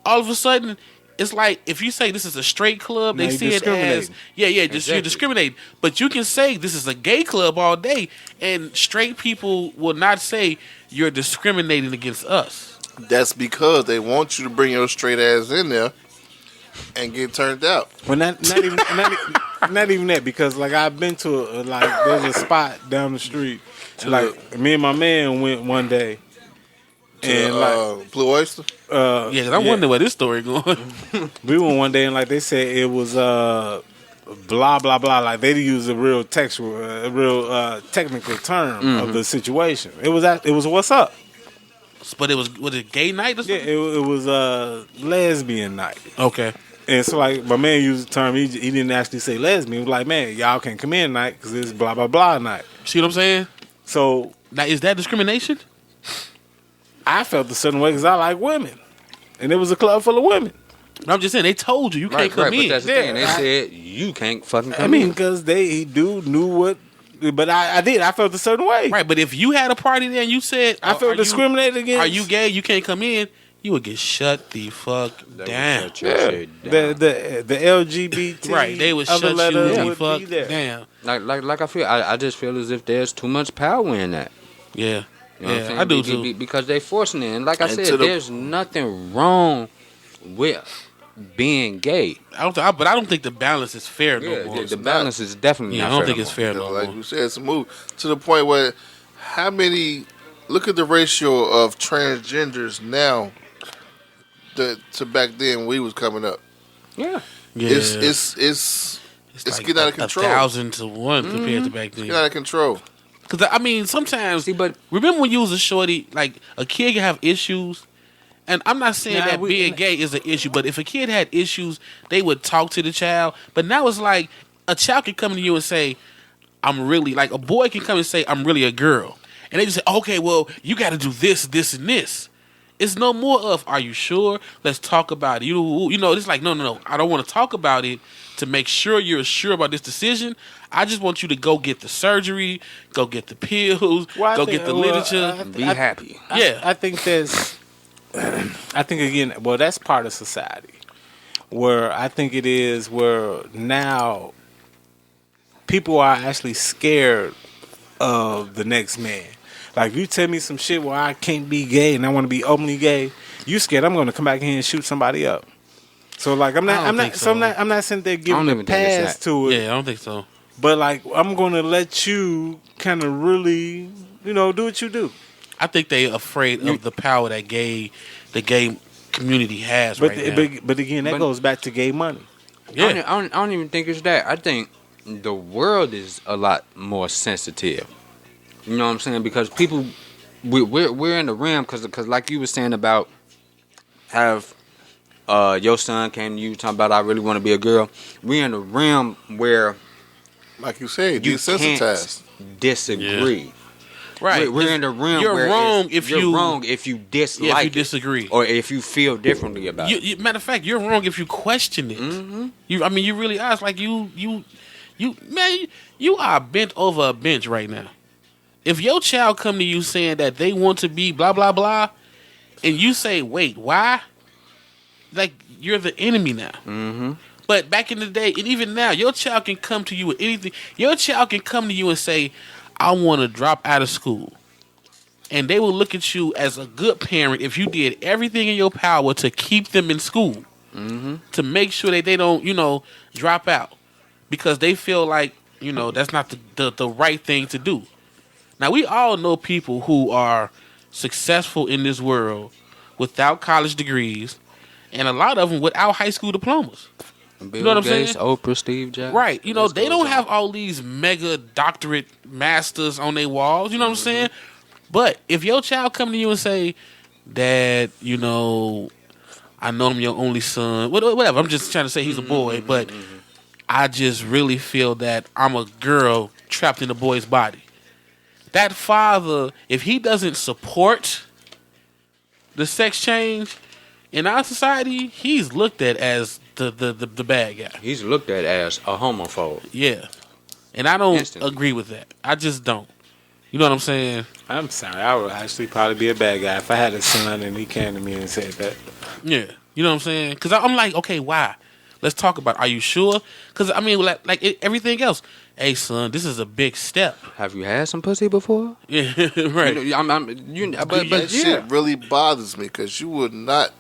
All of a sudden, it's like if you say this is a straight club, they see it as you're discriminating. But you can say this is a gay club all day, and straight people will not say you're discriminating against us. That's because they want you to bring your straight ass in there and get turned out. Well, not even that, because like I've been to there's a spot down the street. Me and my man went one day. And Blue Oyster? Because I wonder where this story going. We went one day and they said it was blah blah blah. Like they use a real textual, technical term of the situation. It was what's up. But was it gay night or something? Yeah, it was lesbian night. Okay. And so my man used the term. He didn't actually say lesbian. He was like, man, y'all can't come in tonight because it's blah blah blah night. See what I'm saying? So now is that discrimination? I felt a certain way because I like women, and it was a club full of women. I'm just saying they told you can't come in. But that's the thing. They said you can't fucking come in. I mean, because knew what. But I did. I felt a certain way. Right, but if you had a party there and you said I felt discriminated against. Are you gay? You can't come in. You would get shut the fuck down. The LGBT right, they would shut you the fuck down. Like I feel. I just feel as if there's too much power in that. Yeah. You know what I'm saying? I do too. Because they forcing it. And like I said, there's nothing wrong with being gay. But I don't think the balance is fair no more. The balance is definitely not fair. I don't think it's fair no more. Like you said, it's a move to the point where look at the ratio of transgenders now to back then when we was coming up. Yeah. It's like getting out of control. 1,000 to 1 compared to back then. It's getting out of control. Because, I mean, sometimes, remember when you was a shorty, like, a kid can have issues, and I'm not saying that being gay is an issue, but if a kid had issues, they would talk to the child. But now it's like, a child can come to you and say, I'm really, like, a boy can come and say, I'm really a girl. And they just say, okay, well, you got to do this, this, and this. It's no more of, are you sure? Let's talk about it. You know, it's like, no. I don't want to talk about it to make sure you're sure about this decision. I just want you to go get the surgery, go get the pills, go get the literature. Be happy. I think that's I think again, well, that's part of society. Where I think it is where now people are actually scared of the next man. Like, if you tell me some shit where I can't be gay and I want to be openly gay, you scared I'm going to come back here and shoot somebody up. So like I'm not sitting there giving a pass to it. Yeah, I don't think so. But like I'm going to let you kind of really, do what you do. I think they afraid of the power that the gay community has but right now. But again, that goes back to gay money. Yeah, I don't even think it's that. I think the world is a lot more sensitive. You know what I'm saying? Because people, we're in the realm because like you were saying about have your son came to you talking about I really want to be a girl. We're in the realm where, like you said, you desensitized. can't disagree. Yeah. Right. We're in the realm you're where wrong you're wrong if you dislike if you disagree or if you feel differently about it. Matter of fact, you're wrong if you question it. Mm-hmm. You really are. It's like you are bent over a bench right now. If your child come to you saying that they want to be blah blah blah, and you say, "Wait, why?" Like you're the enemy now. Mm-hmm. But back in the day, and even now, your child can come to you with anything. Your child can come to you and say, I want to drop out of school. And they will look at you as a good parent if you did everything in your power to keep them in school. Mm-hmm. To make sure that they don't, drop out. Because they feel like, that's not the right thing to do. Now, we all know people who are successful in this world without college degrees. And a lot of them without high school diplomas. Bill Gates, I'm saying? Oprah, Steve Jobs. Right. They don't have all these mega doctorate masters on their walls. You know what I'm saying? But if your child come to you and say, Dad, I know I'm your only son. Whatever. I'm just trying to say he's a boy. But I just really feel that I'm a girl trapped in a boy's body. That father, if he doesn't support the sex change in our society, he's looked at as the bad guy. He's looked at as a homophobe. Yeah. And I don't agree with that. I just don't. You know what I'm saying? I'm sorry. I would actually probably be a bad guy if I had a son and he came to me and said that. Yeah. You know what I'm saying? Because I'm like, okay, why? Let's talk about it. Are you sure? Because, everything else. Hey, son, this is a big step. Have you had some pussy before? Yeah, right. That shit really bothers me because you would not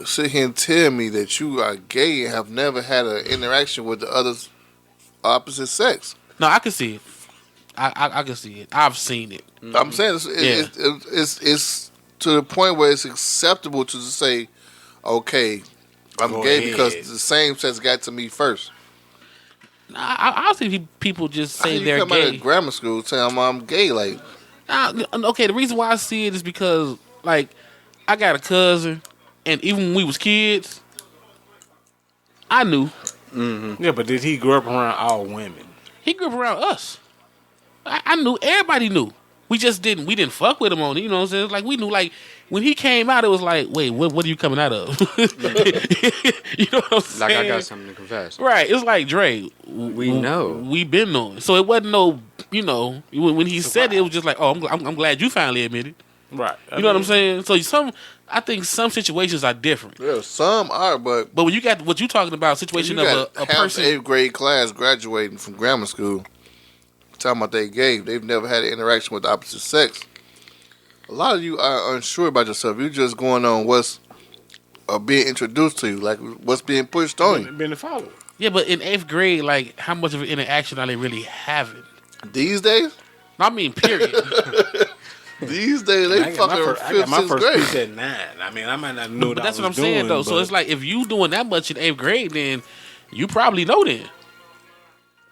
sit here and tell me that you are gay and have never had an interaction with the other opposite sex. No, I can see it. I can see it. I've seen it. I'm saying it's to the point where it's acceptable to just say, okay, I'm gay because the same sex got to me first. I see people just say they're come gay. Out of grammar school telling I'm gay. Like, okay, the reason why I see it is because, like, I got a cousin, and even when we was kids, I knew. Mm-hmm. Yeah, but did he grow up around all women? He grew up around us. I knew. Everybody knew. We just didn't. We didn't fuck with him on it. You know what I'm saying? Like, we knew. Like, when he came out, it was like, wait, what are you coming out of? You know what I'm saying? Like, I got something to confess. Right. It's like, Dre. We know. We been knowing. So it wasn't no. When he said it was just like, oh, I'm glad you finally admitted. Right. You know what I'm saying? So I think some situations are different. Yeah, some are, but when you got what you talking about, situation of a person, 8th grade class graduating from grammar school, talking about they gay, they've never had an interaction with the opposite sex. A lot of you are unsure about yourself. You're just going on what's being introduced to you, like what's being pushed on you. Being followed. Yeah, but in 8th grade, like, how much of an interaction are they really having these days? I mean, period. These days, they fucking 5th, 6th grade. I got my first piece at 9. I mean, I might not know but that's what I'm saying, though. So it's like, if you doing that much in 8th grade, then you probably know then.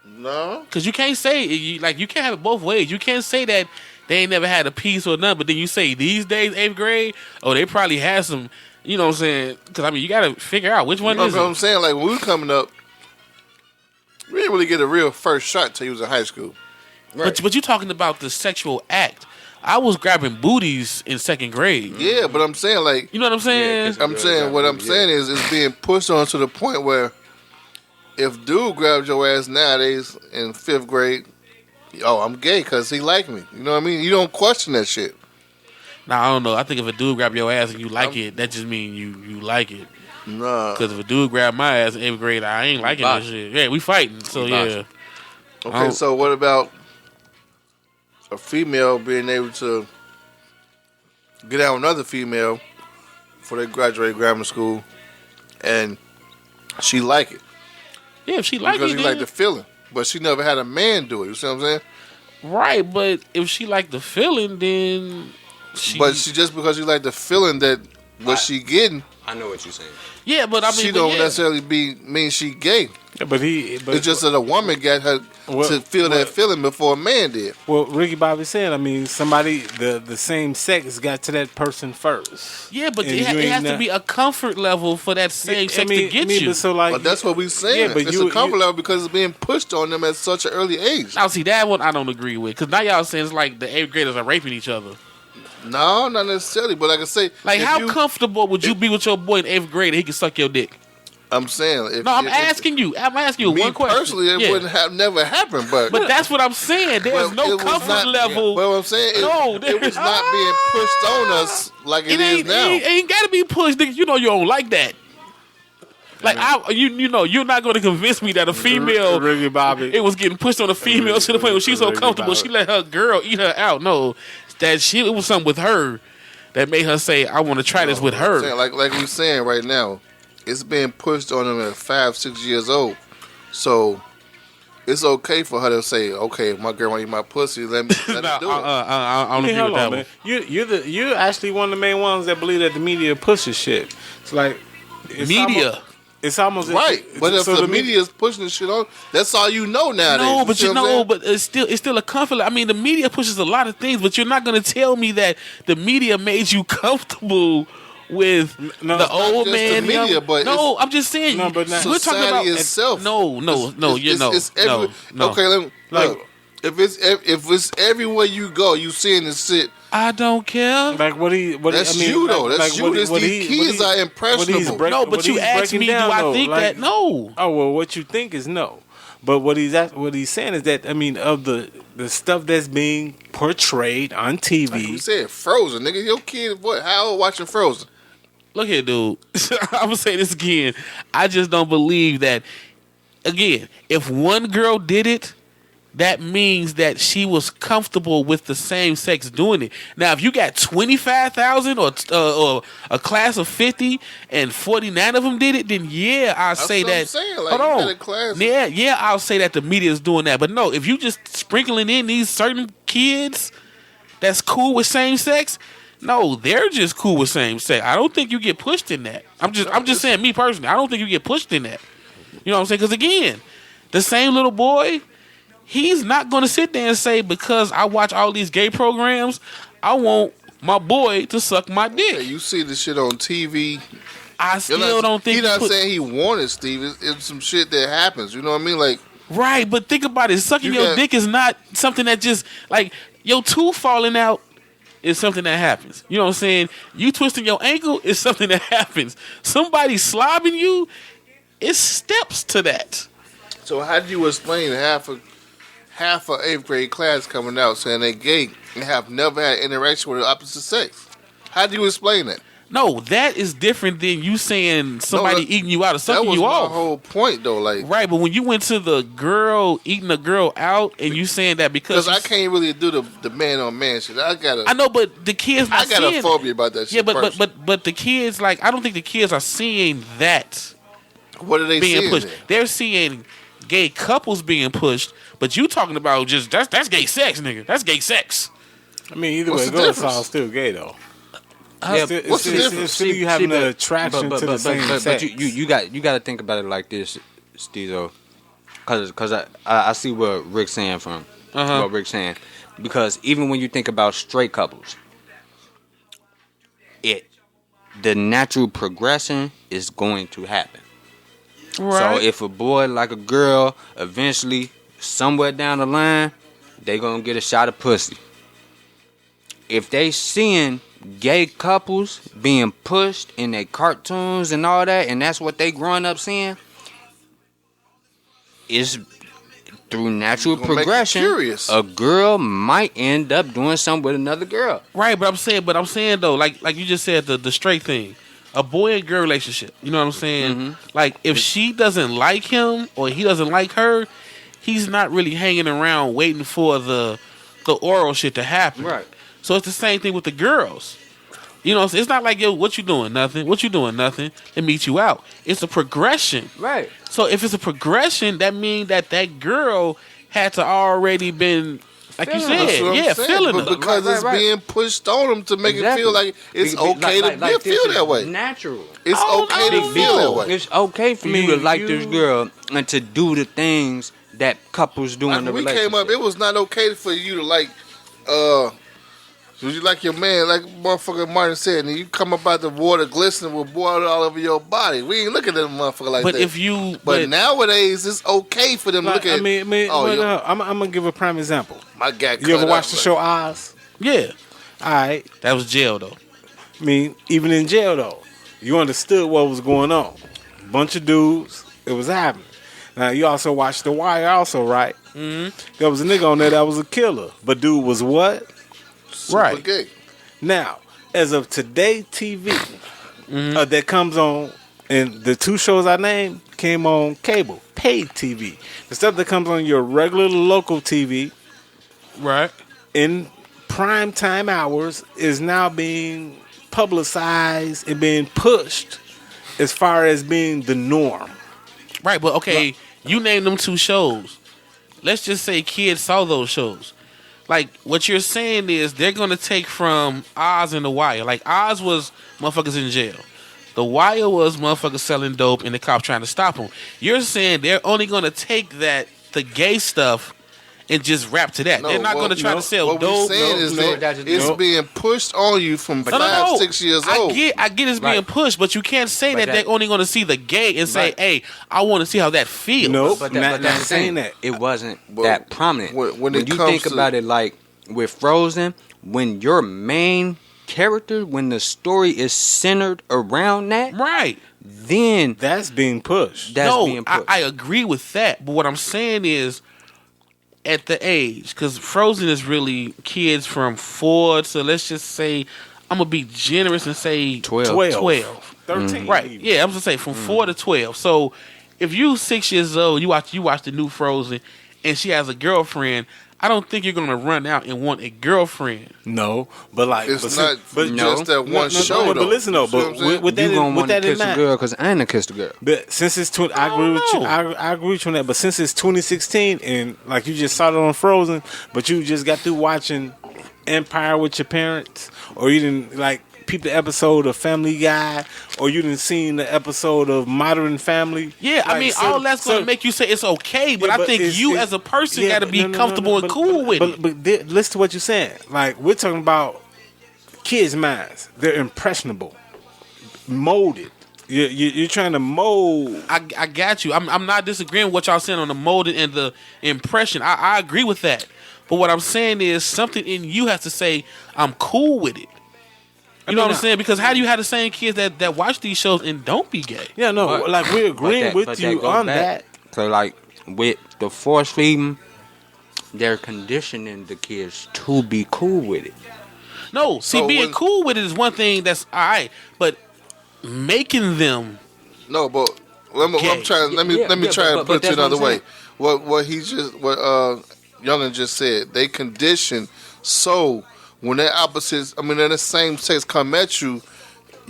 No. Because you can't say, you can't have it both ways. You can't say that they ain't never had a piece or nothing, but then you say these days, 8th grade, they probably had some, you know what I'm saying? Because, you got to figure out which one is it. What I'm saying, like, when we were coming up, we didn't really get a real first shot till you was in high school. Right. But you're talking about the sexual act. I was grabbing booties in 2nd grade. Yeah, but I'm saying, like... You know what I'm saying? Yeah, I'm saying, what I'm saying is it's being pushed on to the point where if dude grabs your ass nowadays in 5th grade, I'm gay because he like me. You know what I mean? You don't question that shit. Nah, I don't know. I think if a dude grab your ass and you like it, that just means you like it. Nah. Because if a dude grab my ass in 8th grade, I ain't liking that shit. Yeah, we fighting. So, yeah. Okay, so what about a female being able to get out with another female before they graduate grammar school and she like it? Yeah, if she like because it, she like the feeling. But she never had a man do it. You see what I'm saying? Right, but if she like the feeling, then But she just because you like the feeling that what she getting. I know what you're saying. Yeah, but I mean, she don't necessarily mean she gay. Yeah, but it's just that a woman got her to feel that feeling before a man did. Well, Ricky Bobby said, I mean, somebody the same sex got to that person first. Yeah, but it has to be a comfort level for that same sex to get you. But so like, but that's what we saying. Yeah, but it's a comfort level because it's being pushed on them at such an early age. Now, see, that one I don't agree with because now y'all saying it's like the 8th graders are raping each other. No, not necessarily. But like I say, like how comfortable would you be with your boy in 8th grade and he can suck your dick? I'm saying. I'm asking you one question. Personally, it wouldn't have never happened, but that's what I'm saying. There's no comfort level. But what I'm saying is, it was not being pushed on us like it is now. It ain't got to be pushed, nigga. You know you don't like that. Like you know, you're not going to convince me that a female, Ricky Bobby, it was getting pushed on a female to the point where she's so comfortable she let her girl eat her out. No, that shit. It was something with her that made her say, "I want to try this with her." Saying, like we're saying right now. It's being pushed on them at 5-6 years old, so it's okay for her to say, "Okay, if my girl want to eat my pussy, let me do it." I don't agree with that one. You're actually one of the main ones that believe that the media pushes shit. It's like media. It's almost right, but if the media is pushing the shit on, that's all you know nowadays. No, but it's still a comfort. I mean, the media pushes a lot of things, but you're not going to tell me that the media made you comfortable with the old man. The media, but I'm just saying. No, but we're talking about itself. No. Okay, look. If it's everywhere you go, you seeing this shit. I don't care. Like that's you though. That's you. These kids are impressionable. No, but you asked me, do I think that? No. Oh well, what you think is no. But what he's saying is that, I mean, of the stuff that's being portrayed on TV. Like you said, Frozen, nigga. Your kid, how old watching Frozen? Look here, dude. I'm going to say this again. I just don't believe that. Again, if one girl did it, that means that she was comfortable with the same sex doing it. Now, if you got 25,000 or a class of 50 and 49 of them did it, then yeah, I'll say that. I'm saying. Like, hold on. Yeah, I'll say that the media is doing that. But no, if you just sprinkling in these certain kids that's cool with same sex, no, they're just cool with same sex. I don't think you get pushed in that. I'm just saying, me personally, I don't think you get pushed in that. You know what I'm saying? Because again, the same little boy, he's not going to sit there and say, because I watch all these gay programs, I want my boy to suck my dick. Okay, you see this shit on TV. I still don't think he's not saying he wanted Steve. It's some shit that happens. You know what I mean? Like, right, but think about it. Sucking your dick is not something that just, like, your tooth falling out is something that happens. You know what I'm saying? You twisting your ankle is something that happens. Somebody slobbing you, it's steps to that. So how do you explain half a 8th grade class coming out saying they gay and have never had interaction with the opposite sex? How do you explain that? No, that is different than you saying somebody eating you out or sucking you off. That was my whole point, though. Like, right, but when you went to the girl eating a girl out, and you saying that because I can't really do the man on man shit. I know, but the kids. I got a phobia about that shit. Yeah, but the kids, like, I don't think the kids are seeing that. What are they seeing? Pushed? Then? They're seeing gay couples being pushed, but you talking about just that's gay sex, nigga. That's gay sex. I mean, either way it goes, it's all still gay though. What's the difference? Still you having an attraction to the same sex. But you got to think about it like this, Stezo, because I see what Rick's saying from what Rick's saying, because even when you think about straight couples, the natural progression is going to happen. Right. So if a boy like a girl, eventually somewhere down the line, they gonna get a shot of pussy. If they seeing gay couples being pushed in their cartoons and all that, and that's what they growing up seeing, is through natural Gonna make you progression, curious. a girl might end up doing something with another girl. Right, but I'm saying though, like you just said, the straight thing, a boy and girl relationship. You know what I'm saying? Mm-hmm. Like if she doesn't like him or he doesn't like her, he's not really hanging around waiting for the oral shit to happen. Right. So it's the same thing with the girls. You know, it's not like, yo, what you doing? Nothing. What you doing? Nothing. Let me meet you out. It's a progression. Right. So if it's a progression, that means that girl had to already been, like you Feeling said, That's what I'm saying. feeling But her. because Right, it's right. being pushed on them to make it feel like it's okay to this feel is that way. Natural. It's okay to feel that way. It's okay for you to like this girl and to do the things that couples do Like in the when we relationship. came up, it was not okay for you to like, would you like your man, like motherfucker Martin said, and you come up out the water glistening with water all over your body. We ain't looking at them motherfucker like But that. if you, But nowadays, it's okay for them to Like, look at. I'm gonna give a prime example. My guy. You ever watched the show Oz? yeah, All right. that was jail though. I mean, even in jail though, you understood what was going on. Bunch of dudes, it was happening. Now you also watched The Wire, also, right? Mm-hmm. There was a nigga on there that was a killer, but dude was what? Right. Gay. Now, as of today, TV that comes on, and the two shows I named came on cable, paid TV. The stuff that comes on your regular local TV Right. in prime time hours is now being publicized and being pushed as far as being the norm. Right, but okay, you named them two shows. Let's just say kids saw those shows. Like, what you're saying is they're going to take from Oz and The Wire. Like, Oz was motherfuckers in jail. The Wire was motherfuckers selling dope and the cops trying to stop them. You're saying they're only going to take the gay stuff and just rap to that. No, they're not going to try to sell what dope. we're saying is that it's being pushed on you from 5, 6 years old. I get it's being pushed, but you can't say that they're only going to see the gay and say, hey, I want to see how that feels. Nope, But not that's saying that. it wasn't But that prominent. when it you comes think to- about it, like with Frozen, when your main character, when the story is centered around that, Right. then That's being pushed. that's no, being put. I agree with that. But what I'm saying is, at the age, because Frozen is really kids from 4 to, let's just say, I'm going to be generous and say 12. 12. 13. Right. Yeah, I'm going to say from 4 to 12. So if you 6 years old, you watch the new Frozen, and she has a girlfriend, I don't think you're going to run out and want a girlfriend. No, but like It's but not but just that one show, But though. listen though, You see what but I'm saying? with You that gonna with want to that in kiss a mind, girl because I ain't a kiss a girl. but since it's I agree with you. know. I agree with you on that. But since it's 2016 and like you just started on Frozen, but you just got through watching Empire with your parents, or you didn't like peep the episode of Family Guy, or you didn't seen the episode of Modern Family. Yeah, I Like, mean, all that's going to make you say it's okay, but Yeah, I think it's- you it's- as a person yeah, got to but be no, comfortable and cool with it. But listen to what you're saying. Like, we're talking about kids' minds. They're impressionable, molded. You're trying to mold. I got you. I'm not disagreeing with what y'all saying on the molding and the impression. I agree with that. But what I'm saying is something in you has to say, I'm cool with it. You know what I'm saying? Because how do you have the same kids that watch these shows and don't be gay? Yeah, no, But- like we're agreeing but with that you go on back. that. So like with the force feeding, they're conditioning the kids to be cool with it. No, see, So being when- cool with it is one thing that's all right, but making them No, but let me Okay. try and Yeah, try and but put it that's another what I'm way. What Younggin just said, they condition so when they're opposites, I mean they're the same sex come at you,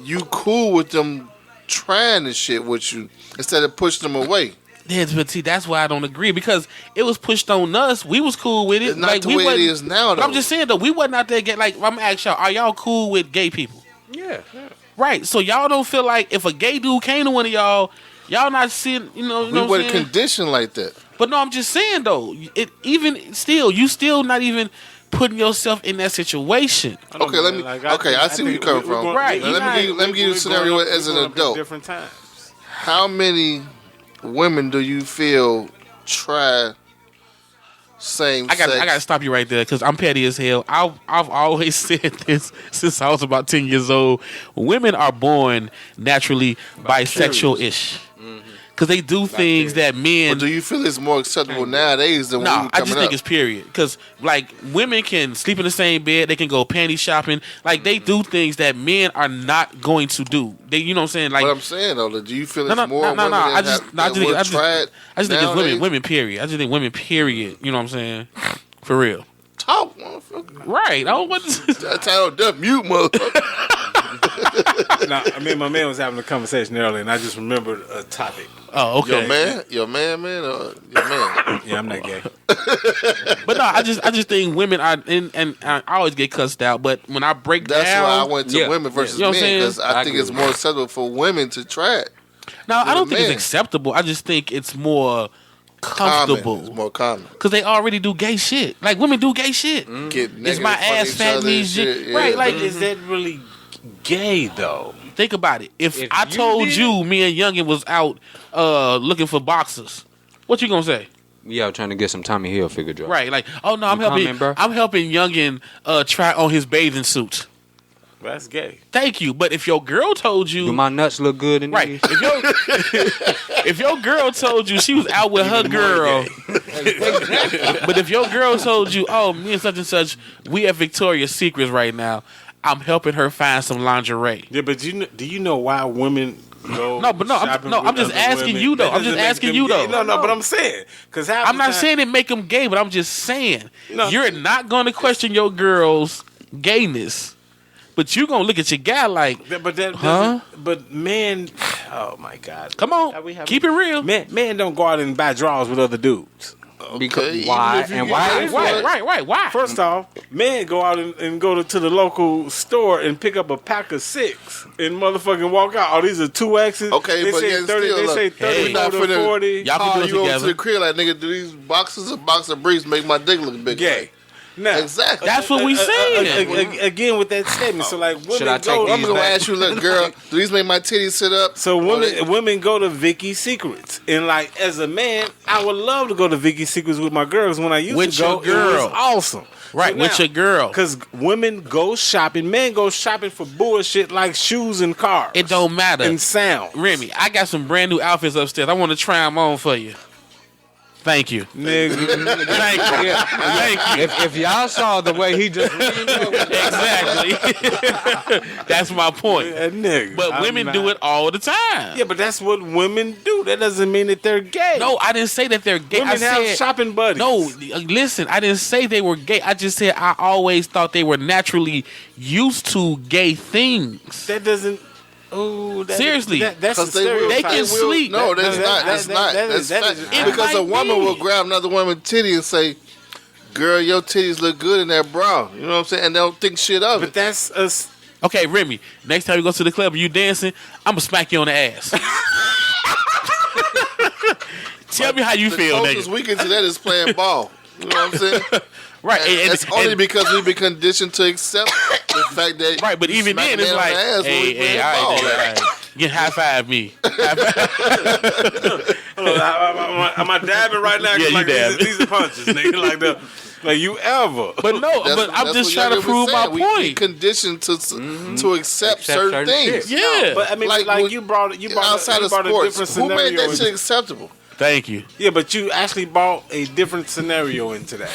you cool with them trying this shit with you instead of pushing them away. yeah, but see, that's why I don't agree because it was pushed on us. We was cool with it. It's not like the we way it wasn't- is now, But I'm though. just saying though, we wasn't out there get like. I'm gonna ask y'all, are y'all cool with gay people? Yeah. Right. So y'all don't feel like if a gay dude came to one of y'all not seeing, you know We what I'm weren't saying? conditioned like that. But no, I'm just saying though, it even still, you still not even putting yourself in that situation. Okay, let me. I see where you're coming from. Right, Now, let me give you a scenario as an adult. Different times. How many women do you feel try same I sex? got to stop you right there because I'm petty as hell. I've always said this since I was about 10 years old. Women are born naturally bisexual-ish. because they do things that men. But do you feel it's more acceptable nowadays than when you No, were I coming just think up? it's period. Because like women can sleep in the same bed, they can go panty shopping. Like they do things that men are not going to do. They, you know what I'm saying? Like What I'm saying though, do you feel it's no. more women I that just think it's nowadays? women. Period. I just think women. Period. You know what I'm saying? For real. Talk, motherfucker. Right. Oh, what? That's how deaf mute, motherfucker. No, I mean, my man was having a conversation earlier, and I just remembered a topic. Oh, okay. Your man, or your man? Yeah, I'm not gay. But no, I just think women are, and I always get cussed out. But when I break That's down, why I went to women versus You know what I'm men, because saying? I think it's more acceptable for women to try it. no, I don't think men. it's acceptable. I just think it's more comfortable. It's more common. Because they already do gay shit. Like, women do gay shit. Get Is naked my in front of ass each fat other means and shit? shit, Right, yeah. like, Is that really gay though? think about it. If If I you told did- you me and Younggin was out looking for boxers, what you gonna say? We out trying to get some Tommy Hilfiger drop. Right, like, oh no, I'm You helping coming, bro? I'm helping Younggin try on his bathing suit. That's gay. Thank you. But if your girl told you Do my nuts look good in right, these? if your girl told you she was out with her girl, but if your girl told you, oh, me and such, we at Victoria's Secrets right now, I'm helping her find some lingerie. Yeah, but do you know why women go? No, but no, shopping I'm with just other asking women? you, though. That I'm just doesn't make asking them you, gay. though. No, but I'm saying because I'm not saying it make them gay, but I'm just saying No. you're not going to question your girl's gayness, but you're going to look at your guy like, But that Huh? doesn't. But men, oh my God, come on, keep it real. Men don't go out and buy drawers with other dudes. Because even why if you and get why? that Right. Why? First off, men go out and go to the local store and pick up a pack of 6 and motherfucking walk out. Oh, these are 2X's. Okay, they but say yet 30. still, They look, say 30 hey, not to finna 40. Y'all can call do it you over to together. the crib like, nigga, do these boxes or boxer briefs make my dick look big? Gay. Now, Exactly. That's what we saying. again with that statement. So like women Should I take go. these I'm gonna back? ask you, look, girl, do these make my titties sit up? So Or they- women go to Vicky Secrets, and like as a man, I would love to go to Vicky Secrets with my girls. When I used With to go, your girl. it was awesome. Right, with your girl. Because women go shopping, men go shopping for bullshit like shoes and cars. It don't matter. And sound. Remy, I got some brand new outfits upstairs. I want to try them on for you. Thank you. Nigga. Thank you. Thank you. If y'all saw the way he just Exactly. That's my point. Nigga. But I'm women not- do it all the time. Yeah, but that's what women do. That doesn't mean that they're gay. No, I didn't say that they're gay. Women I have said, shopping buddies. no, listen, I didn't say they were gay. I just said I always thought they were naturally used to gay things. That doesn't. Oh, Seriously. that's a 'Cause they will- stereotype. They can will- sleep. No, That- that's that- not. that- That's that- not. that That's is- that fact. is- It Because a might woman be. will grab another woman's titty and say, "Girl, your titties look good in that bra." You know what I'm saying? And they don't think shit of But it. that's a. Okay, Remy, next time you go to the club and you dancing, I'm going to smack you on the ass. Tell me how you The feel, closest nigga. we get to that is playing ball. You know what I'm saying? Right. And that's only because we've been conditioned to accept the fact that right, but you even smack then, a it's man on like, the ass when we hey, playing all ball. right, all right. Get high five me. Am I dabbing right now? 'Cause Yeah, you like, dabbing. These are punches, nigga. Like you ever. But no, but I'm just trying to prove my We point. conditioned to accept certain certain things. shit. Yeah. But I mean, like when- you brought outside you of brought a sports, different who made scenario. that shit acceptable? Thank you. Yeah, but you actually brought a different scenario into that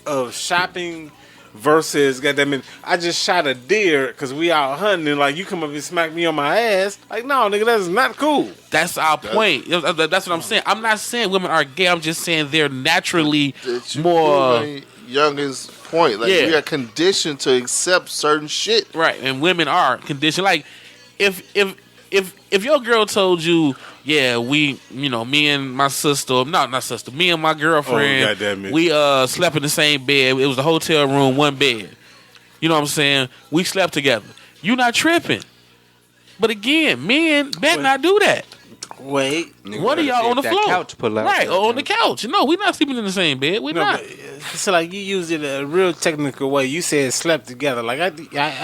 of shopping versus. Goddamn, I just shot a deer because we out hunting, and like you come up and smack me on my ass. Like, no, nigga, that's not cool. That's our point. That's what I'm saying. I'm not saying women are gay. I'm just saying they're naturally That you more proving Youngin's point. Like Yeah. we are conditioned to accept certain shit. right, and women are conditioned. Like if your girl told you, yeah, we, me and my sister, not sister, me and my girlfriend, Oh, goddamn it. we slept in the same bed. It was a hotel room, one bed. You know what I'm saying? We slept together. You not tripping. But again, men better not do that. Wait, One of y'all on the floor, couch pull out. right? Or on the couch. No, we not sleeping in the same bed. We no, not. but, so like you used it a real technical way. You said slept together. Like I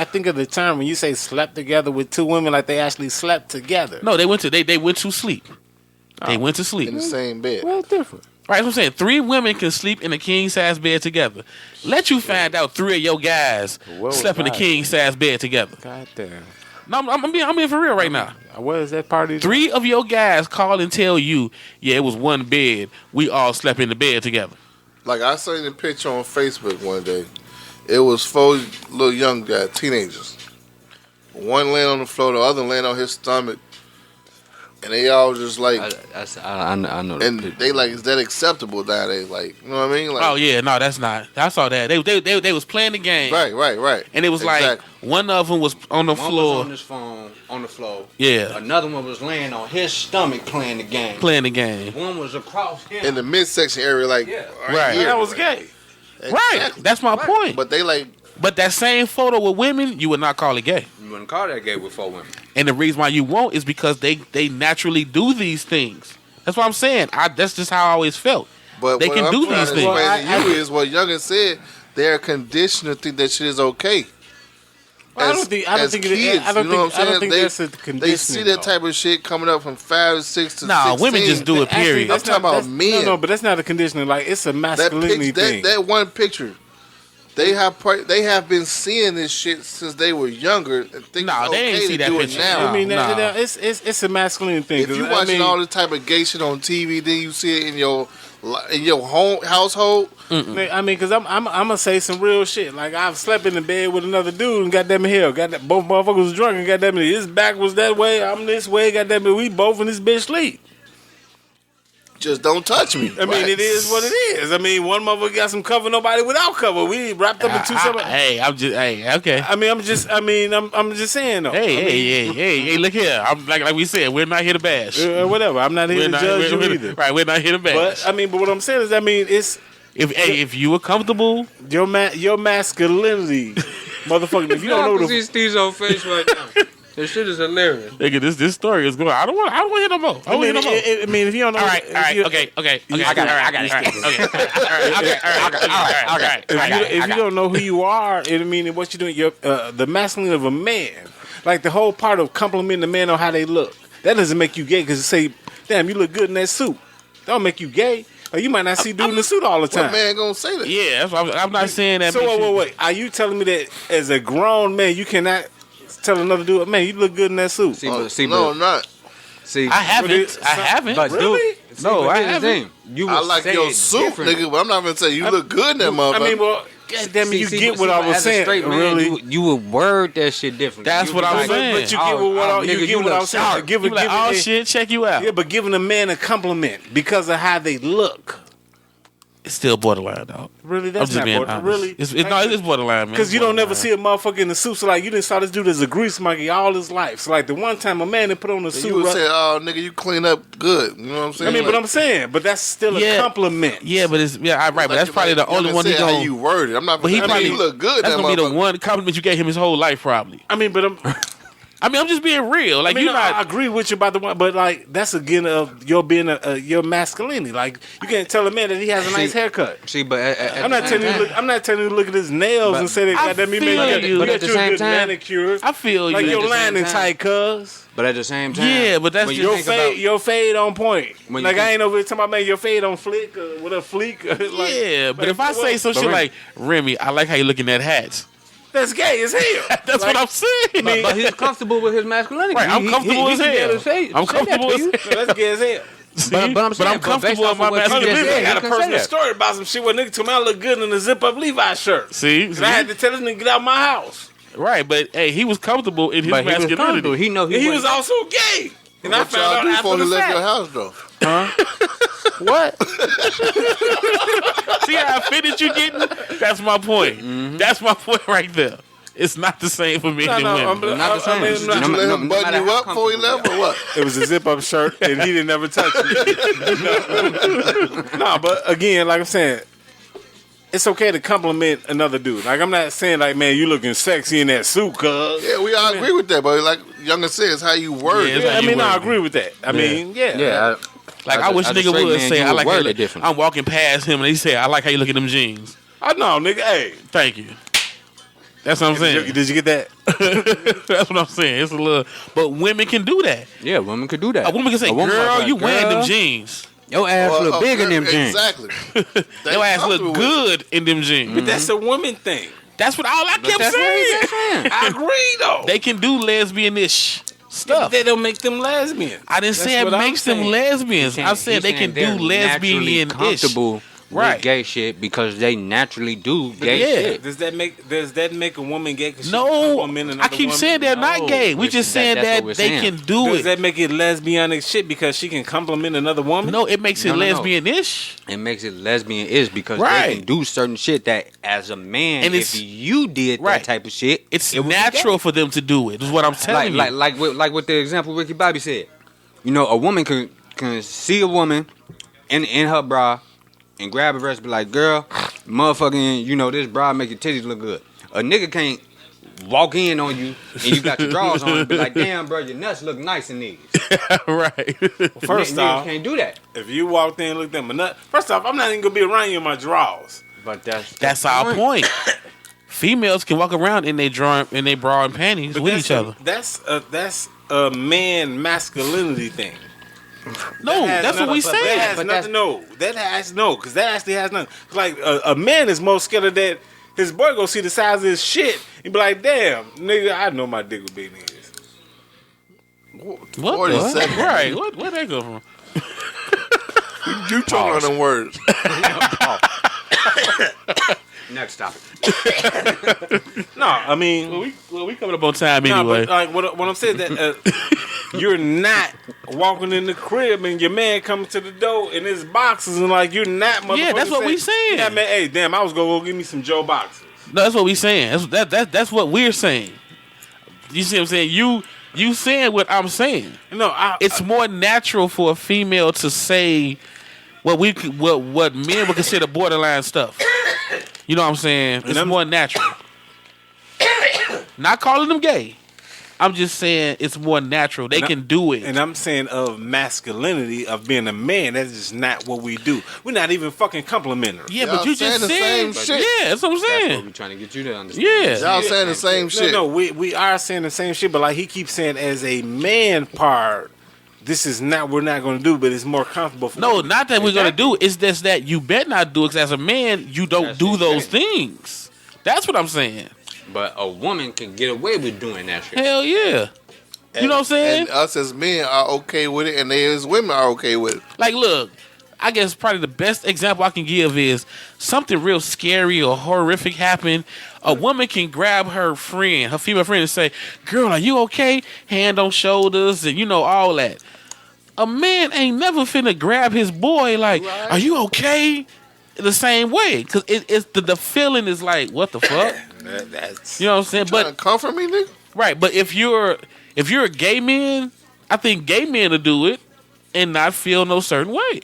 think of the term when you say slept together with two women, like they actually slept together. No, they went to sleep. They went to sleep. In the same bed. Well, different. Right, that's what I'm saying. 3 women can sleep in a king size bed together. Let you find out 3 of your guys slept in a king size bed together. God damn. No, I'm being for real right now. What is that party? 3 of your guys call and tell you, yeah, it was one bed. We all slept in the bed together. Like I seen a picture on Facebook one day. It was 4 little young guys, teenagers. One laying on the floor, the other laying on his stomach. And they all just like, I know. and they like, is that acceptable nowadays? Like, you know what I mean? Like, Oh yeah, no, that's not. I saw that. They was playing the game. right. And it was like one of them was on the One floor. was on his phone on the floor. Yeah. Another one was laying on his stomach playing the game. One was across him. in the midsection area, like, Right. here. That was gay. Right. That's my point. But they like, But that same photo with women, you would not call it gay. You wouldn't call that gay with 4 women. And the reason why you won't is because they naturally do these things. That's what I'm saying. That's just how I always felt. but They what can I'm do trying these to things. explain to you is what Youngin said. They're conditioned to think that shit is okay. Well, I don't think that's a conditioning. They see that type of shit coming up from 5, 6 to Nah, 16. women just do it, period. I'm talking about men. No, but that's not a conditioning. Like, it's a masculinity thing. That one picture, they have been seeing this shit since they were younger. And think Nah, it's they okay ain't see to that do picture. it now. I mean, Nah. it's a masculine thing. If you watching all this type of gay shit on TV, then you see it in your home household. I mean, because I'm gonna say some real shit. Like, I've slept in the bed with another dude and goddamn hell, both motherfuckers was drunk and goddamn it, his back was that way, I'm this way, goddamn it, we both in this bitch sleep. Just don't touch me. I mean, it is what it is. I mean, one motherfucker got some cover, nobody without cover. We wrapped up in two separate. Okay. I mean, I'm just saying though. Hey, look here. I'm like we said, we're not here to bash. Whatever. I'm not here to judge you either. Right, we're not here to bash. But what I'm saying is, it's if you were comfortable, your masculinity, motherfucker. If you don't know see Stezo face right now. This shit is hilarious. nigga, this story is going. I don't want to hear no more. I mean, if you don't know, all right, okay. I got it. If you don't know who you are, I mean, what you doing, the masculine of a man, like the whole part of complimenting the man on how they look, that doesn't make you gay because it say, damn, you look good in that suit. That don't make you gay. Or you might not see dude in the suit all the time. What man gonna say that? Yeah, that's what I'm not saying that. So wait. Are you telling me that as a grown man, you cannot tell another dude, man, you look good in that suit? No, I'm not. See, I haven't. But really? No, I haven't. I like your suit, nigga, but I'm not gonna say you look good in that motherfucker. I mean, well, goddamn it, you get what I was saying. Straight man, really, you would word that shit different. That's what I'm saying. But you get what I was saying. Give shit, check you out. Yeah, but giving a man a compliment because of how they look. It's still borderline, dog. Really, that's I'm just not being borderline. honest. Really, It is borderline, man. because you don't never see a motherfucker in the suit. So like, you didn't saw this dude as a grease monkey all his life. So like, the one time a man that put on a suit, you would say, "Oh, nigga, you clean up good." You know what I'm saying? I mean, but I'm saying, but that's still a compliment. Yeah, but it's right. But that's probably the only one he how gonna. you word it. I'm not. But he saying probably you look good. That's that gonna be the motherfucker. one compliment you gave him his whole life, probably. I mean, but I'm just being real. Like, you're not. I agree with you about the one, but like, that's again of your being your masculinity. Like, you can't tell a man that he has a nice haircut. See, but I'm not telling you. I'm not telling you to look at his nails and say that. Goddamn, he made you at the same time, manicure. I feel like you. your lining tight, cuz. But at the same time, yeah, but that's just your fade on point. Like, I ain't over here talking about, man, your fade on flick with a fleek. Like, yeah, but if I say some shit like, Remy, I like how you look in that hat. That's gay as hell. That's what I'm saying. But he's comfortable with his masculinity. Right, I'm comfortable as hell. I'm comfortable as hell. That's gay as hell. But I'm comfortable with my masculinity. I got a personal story about some shit where nigga told me I look good in a zip-up Levi shirt. See? I had to tell this nigga get out of my house. Right, but hey, he was comfortable in his masculinity. He know he was also gay. And I found out after the left fact. your house, though. What? See how offended you getting? That's my point. Mm-hmm. That's my point right there. It's not the same for men and women. Not the same. Did you let him button you up before he left, or what? It was a zip-up shirt, and he didn't ever touch me. No, but again, like I'm saying, it's okay to compliment another dude. Like, I'm not saying, like, man, you looking sexy in that suit, cuz. Yeah, we all agree with that, but like Youngin says, how you word it. Yeah, I mean, I agree with that. I mean, yeah. Like, I wish nigga would say, I like how you look. I'm walking past him, and he said, I like how you look at them jeans. I know, nigga. Hey. Thank you. That's what I'm saying. Did you get that? That's what I'm saying. It's a little, but women can do that. Yeah, women can do that. A woman can say, girl, you wearing them jeans. Your ass look big in them jeans. Exactly. Your ass look good in them jeans. But that's a woman thing. That's what all I kept saying. I agree though. They can do lesbian-ish stuff. They don't make them lesbian. I didn't say it makes them lesbians. I said they can do lesbian-ish. Comfortable with gay shit because they naturally do gay shit. Does that make a woman gay? No, I keep saying they're not gay. We just saying that they can do it. Does that make it lesbianic shit because she can compliment another woman? No, it makes it lesbian-ish. It makes it lesbian-ish because they can do certain shit that as a man, and if you did that type of shit, it's natural for them to do it. Is what I'm telling you. Like with the example Ricky Bobby said. You know, a woman can see a woman in her bra and grab her breast and be like, girl, motherfucking, you know, this bra make your titties look good. A nigga can't walk in on you and you got your drawers on and be like, damn, bro, your nuts look nice in these. Right. First off, can't do that. If you walked in and looked at my nut, first off, I'm not even going to be around you in my drawers. But that's our point. Females can walk around in their bra and panties with each other. That's a man masculinity thing. No, that's what we saying. That has nothing. Because that actually has nothing. Like a man is most scared of that. His boy go see the size of his shit and be like, "Damn, nigga, I know my dick would be niggas." What? Right? Where'd that go from? You talking on them words? Next topic. No, I mean, we coming up on time anyway. But like what I'm saying that you're not walking in the crib and your man comes to the door in his boxes and like you're not. Yeah, that's what we saying. Yeah, man. Hey, damn, I was gonna go get me some Joe boxes. No, that's what we saying. That's what we're saying. You see what I'm saying? You saying what I'm saying. No, it's more natural for a female to say what men would consider borderline stuff. You know what I'm saying? It's more natural. Not calling them gay. I'm just saying it's more natural. They can do it. And I'm saying of masculinity, of being a man, that's just not what we do. We're not even fucking complimentary. Yeah, but you just saying the same shit. Yeah, that's what I'm saying. That's what we're trying to get you to understand. Yeah. Y'all saying the same shit. No, we are saying the same shit, but like he keeps saying as a man part, this is not we're not going to do, but it's more comfortable for No, not that we're going to do. It's just that you better not do it because as a man, you don't do those things. That's what I'm saying. But a woman can get away with doing that shit. Hell yeah. You know what I'm saying? And us as men are okay with it, and they as women are okay with it. Like, look, I guess probably the best example I can give is something real scary or horrific happened. A woman can grab her female friend, and say, girl, are you okay? Hand on shoulders and, all that. A man ain't never finna grab his boy like, are you okay? The same way. Because it's the feeling is like, what the fuck? That's, you know what I'm saying? But comfort me, nigga. Right, but if you're a gay man, I think gay men will do it and not feel no certain way.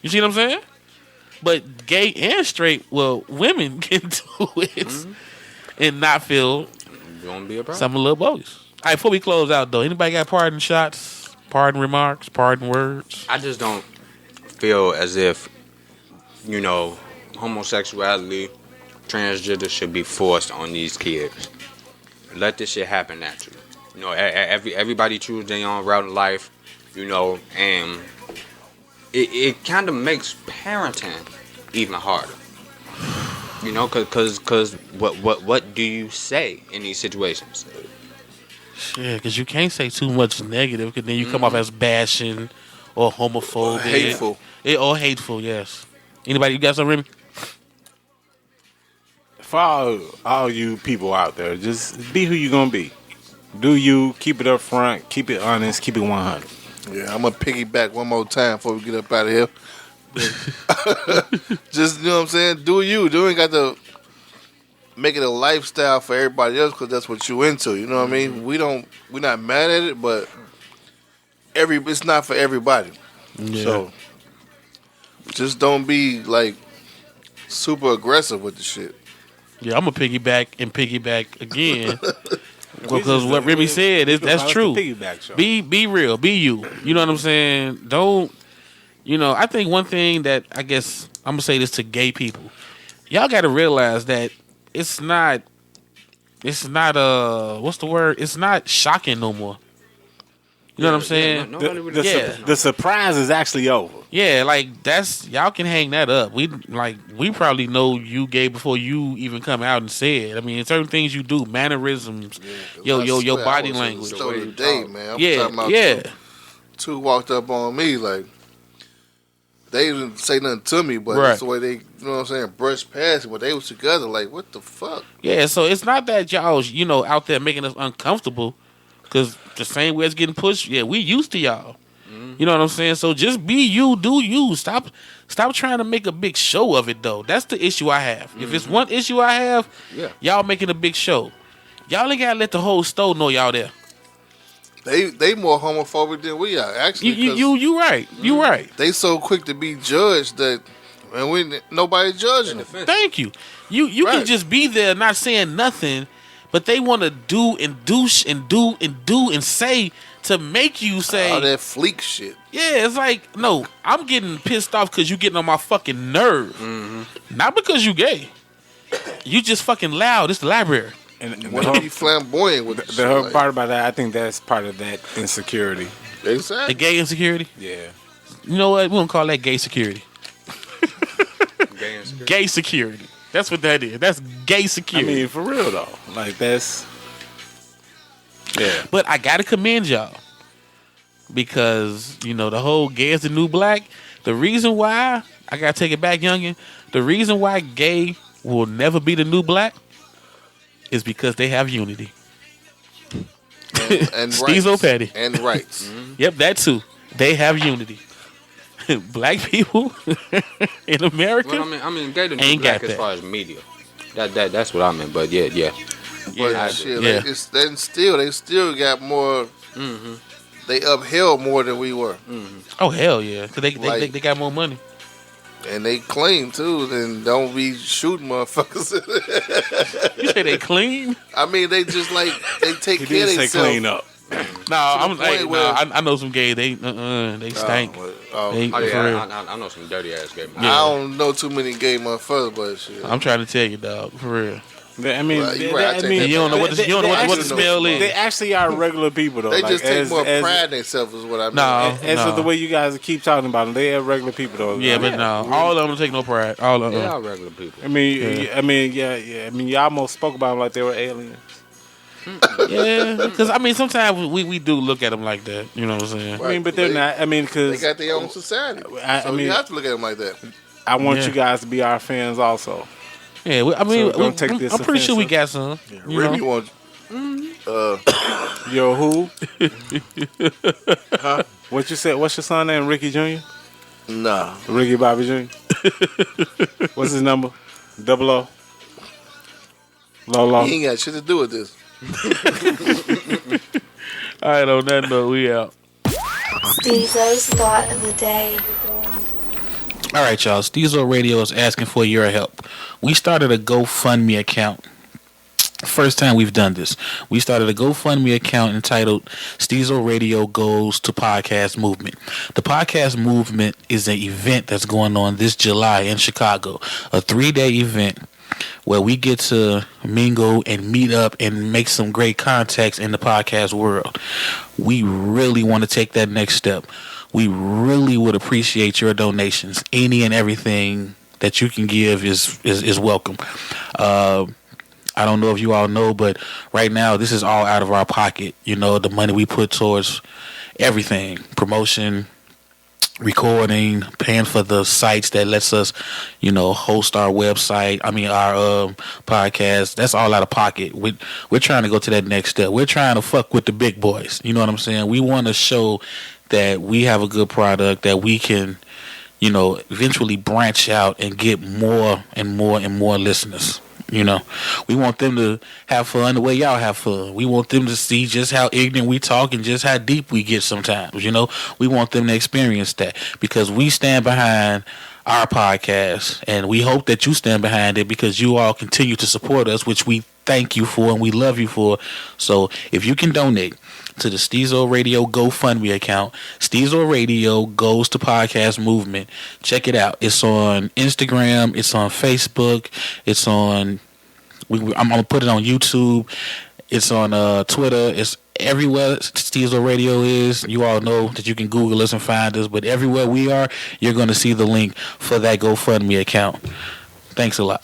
You see what I'm saying? But gay and straight, women can do it and not feel Gonna be a problem. something a little bogus. All right, before we close out though, anybody got parting shots, parting remarks, parting words? I just don't feel as if, homosexuality, transgender should be forced on these kids. Let this shit happen naturally. Everybody choose their own route in life, and it kind of makes parenting even harder. Because what do you say in these situations? Yeah, because you can't say too much negative, because then you come off as bashing or homophobic. Hateful. Or hateful, yes. Anybody, you got something, Remy? For all you people out there, just be who you gonna be. Do you, keep it up front, keep it honest, keep it 100. Yeah, I'm gonna piggyback one more time before we get up out of here. Just, you know what I'm saying? Do you. You ain't got to make it a lifestyle for everybody else because that's what you into. You know what I mean? We're not mad at it, but it's not for everybody. Yeah. So just don't be like super aggressive with the shit. Yeah, I'm going to piggyback again. Because what Remy said, that's true. Be real. Be you. You know what I'm saying? Don't, I think one thing that I guess I'm going to say this to gay people. Y'all got to realize that it's not what's the word? It's not shocking no more. You know what I'm saying? Nobody really The surprise is actually over. Yeah, like that's y'all can hang that up. We probably know you gay before you even come out and say it. I mean, certain things you do, mannerisms, your body language. Today, man. I'm Yeah, talking about yeah. Two walked up on me like they didn't say nothing to me, but Right. it's the way they, you know what I'm saying, brushed past it. But they was together, like, what the fuck? Yeah, so it's not that y'all, out there making us uncomfortable, because the same way it's getting pushed, yeah, we used to y'all. You know what I'm saying? So just be you, do you. Stop trying to make a big show of it, though. That's the issue I have. If it's one issue I have, y'all making a big show. Y'all ain't gotta let the whole store know y'all there. They more homophobic than we are, actually. You right. You right. They so quick to be judged that, man, nobody judging them. Thank you. You Right. can just be there not saying nothing, but they want to do and douche and do and say to make you say All that fleek shit. yeah, it's like, no, I'm getting pissed off because you getting on my fucking nerve. Not because you gay. You just fucking loud. It's the library. And Want to be flamboyant with the whole part about that, I think that's part of that insecurity. Exactly. The gay insecurity. Yeah. You know what? We don't call that gay security. Gay insecurity. Gay security. That's what that is. That's gay I security. mean, for real though, like that's But I gotta commend y'all because the whole gay is the new black. The reason why I gotta take it back, Younggin. The reason why gay will never be the new black is because they have unity. and Stezo rights. Petty. And rights. Yep, that too. They have unity. Black people in America. Well, I mean, gay to Ain't black got as that. far as media. That's what I meant. But yeah. But shit, yeah. they still got more. They upheld more than we were, Oh hell yeah! Cause they Like- got more money. and they claim too. Then don't be shooting motherfuckers. You say they clean? I mean, they just like they take he care of didn't say themselves. clean up. No, I'm point like, where- I know some gay. They stink. They, Oh for real. yeah, I know some dirty ass gay. Yeah. I don't know too many gay motherfuckers, but shit. I'm trying to tell you, dog, for real. I mean, Well, you right, I take that You don't know what the, you don't know what the actually smell know. is. They actually are regular people though. They like, just take as, more as, pride in themselves, is what I mean. No. As of the way you guys keep talking about them, they are regular people though. Yeah, but no, all of them don't take no pride. All of They them. are regular people. I mean, you almost spoke about them like they were aliens. Yeah, because I mean, sometimes we do look at them like that. You know what I'm saying? I mean, but they're not. I mean, They because got their own society, I so mean- you have to look at them like that. I want Yeah. you guys to be our fans also. Yeah, I mean, So don't take this I'm pretty sure we offensive. got some. You Remy know? wants. Yo, who? What you said? What's your son name? Ricky Jr. Nah, Ricky Bobby Jr. What's his number? 00. Lolo. he ain't got shit to do with this. All right, on that note, we out. Stezo's thought of the day. All right, y'all. Stezo Radio is asking for your help. We started a GoFundMe account. First time we've done this. We started a GoFundMe account entitled Stezo Radio Goes to Podcast Movement. The podcast movement is an event that's going on this July in Chicago, a 3-day event where we get to mingle and meet up and make some great contacts in the podcast world. We really want to take that next step. We really would appreciate your donations. Any and everything that you can give is welcome. I don't know if you all know, but right now this is all out of our pocket. You know, the money we put towards everything, promotion, recording, paying for the sites that lets us, host our website. I mean, our podcast. That's all out of pocket. We're trying to go to that next step. We're trying to fuck with the big boys. You know what I'm saying? We want to show that we have a good product, that we can, eventually branch out and get more and more and more listeners. We want them to have fun the way y'all have fun. We want them to see just how ignorant we talk and just how deep we get sometimes. We want them to experience that because we stand behind our podcast and we hope that you stand behind it because you all continue to support us, which we thank you for and we love you for. So if you can donate to the Stezo Radio GoFundMe account, Stezo Radio Goes to Podcast Movement. Check it out. It's on Instagram. It's on Facebook. It's on. I'm gonna put it on YouTube. It's on Twitter. It's everywhere Stezo Radio is. You all know that you can Google us and find us, but everywhere we are, you're going to see the link for that GoFundMe account. Thanks a lot.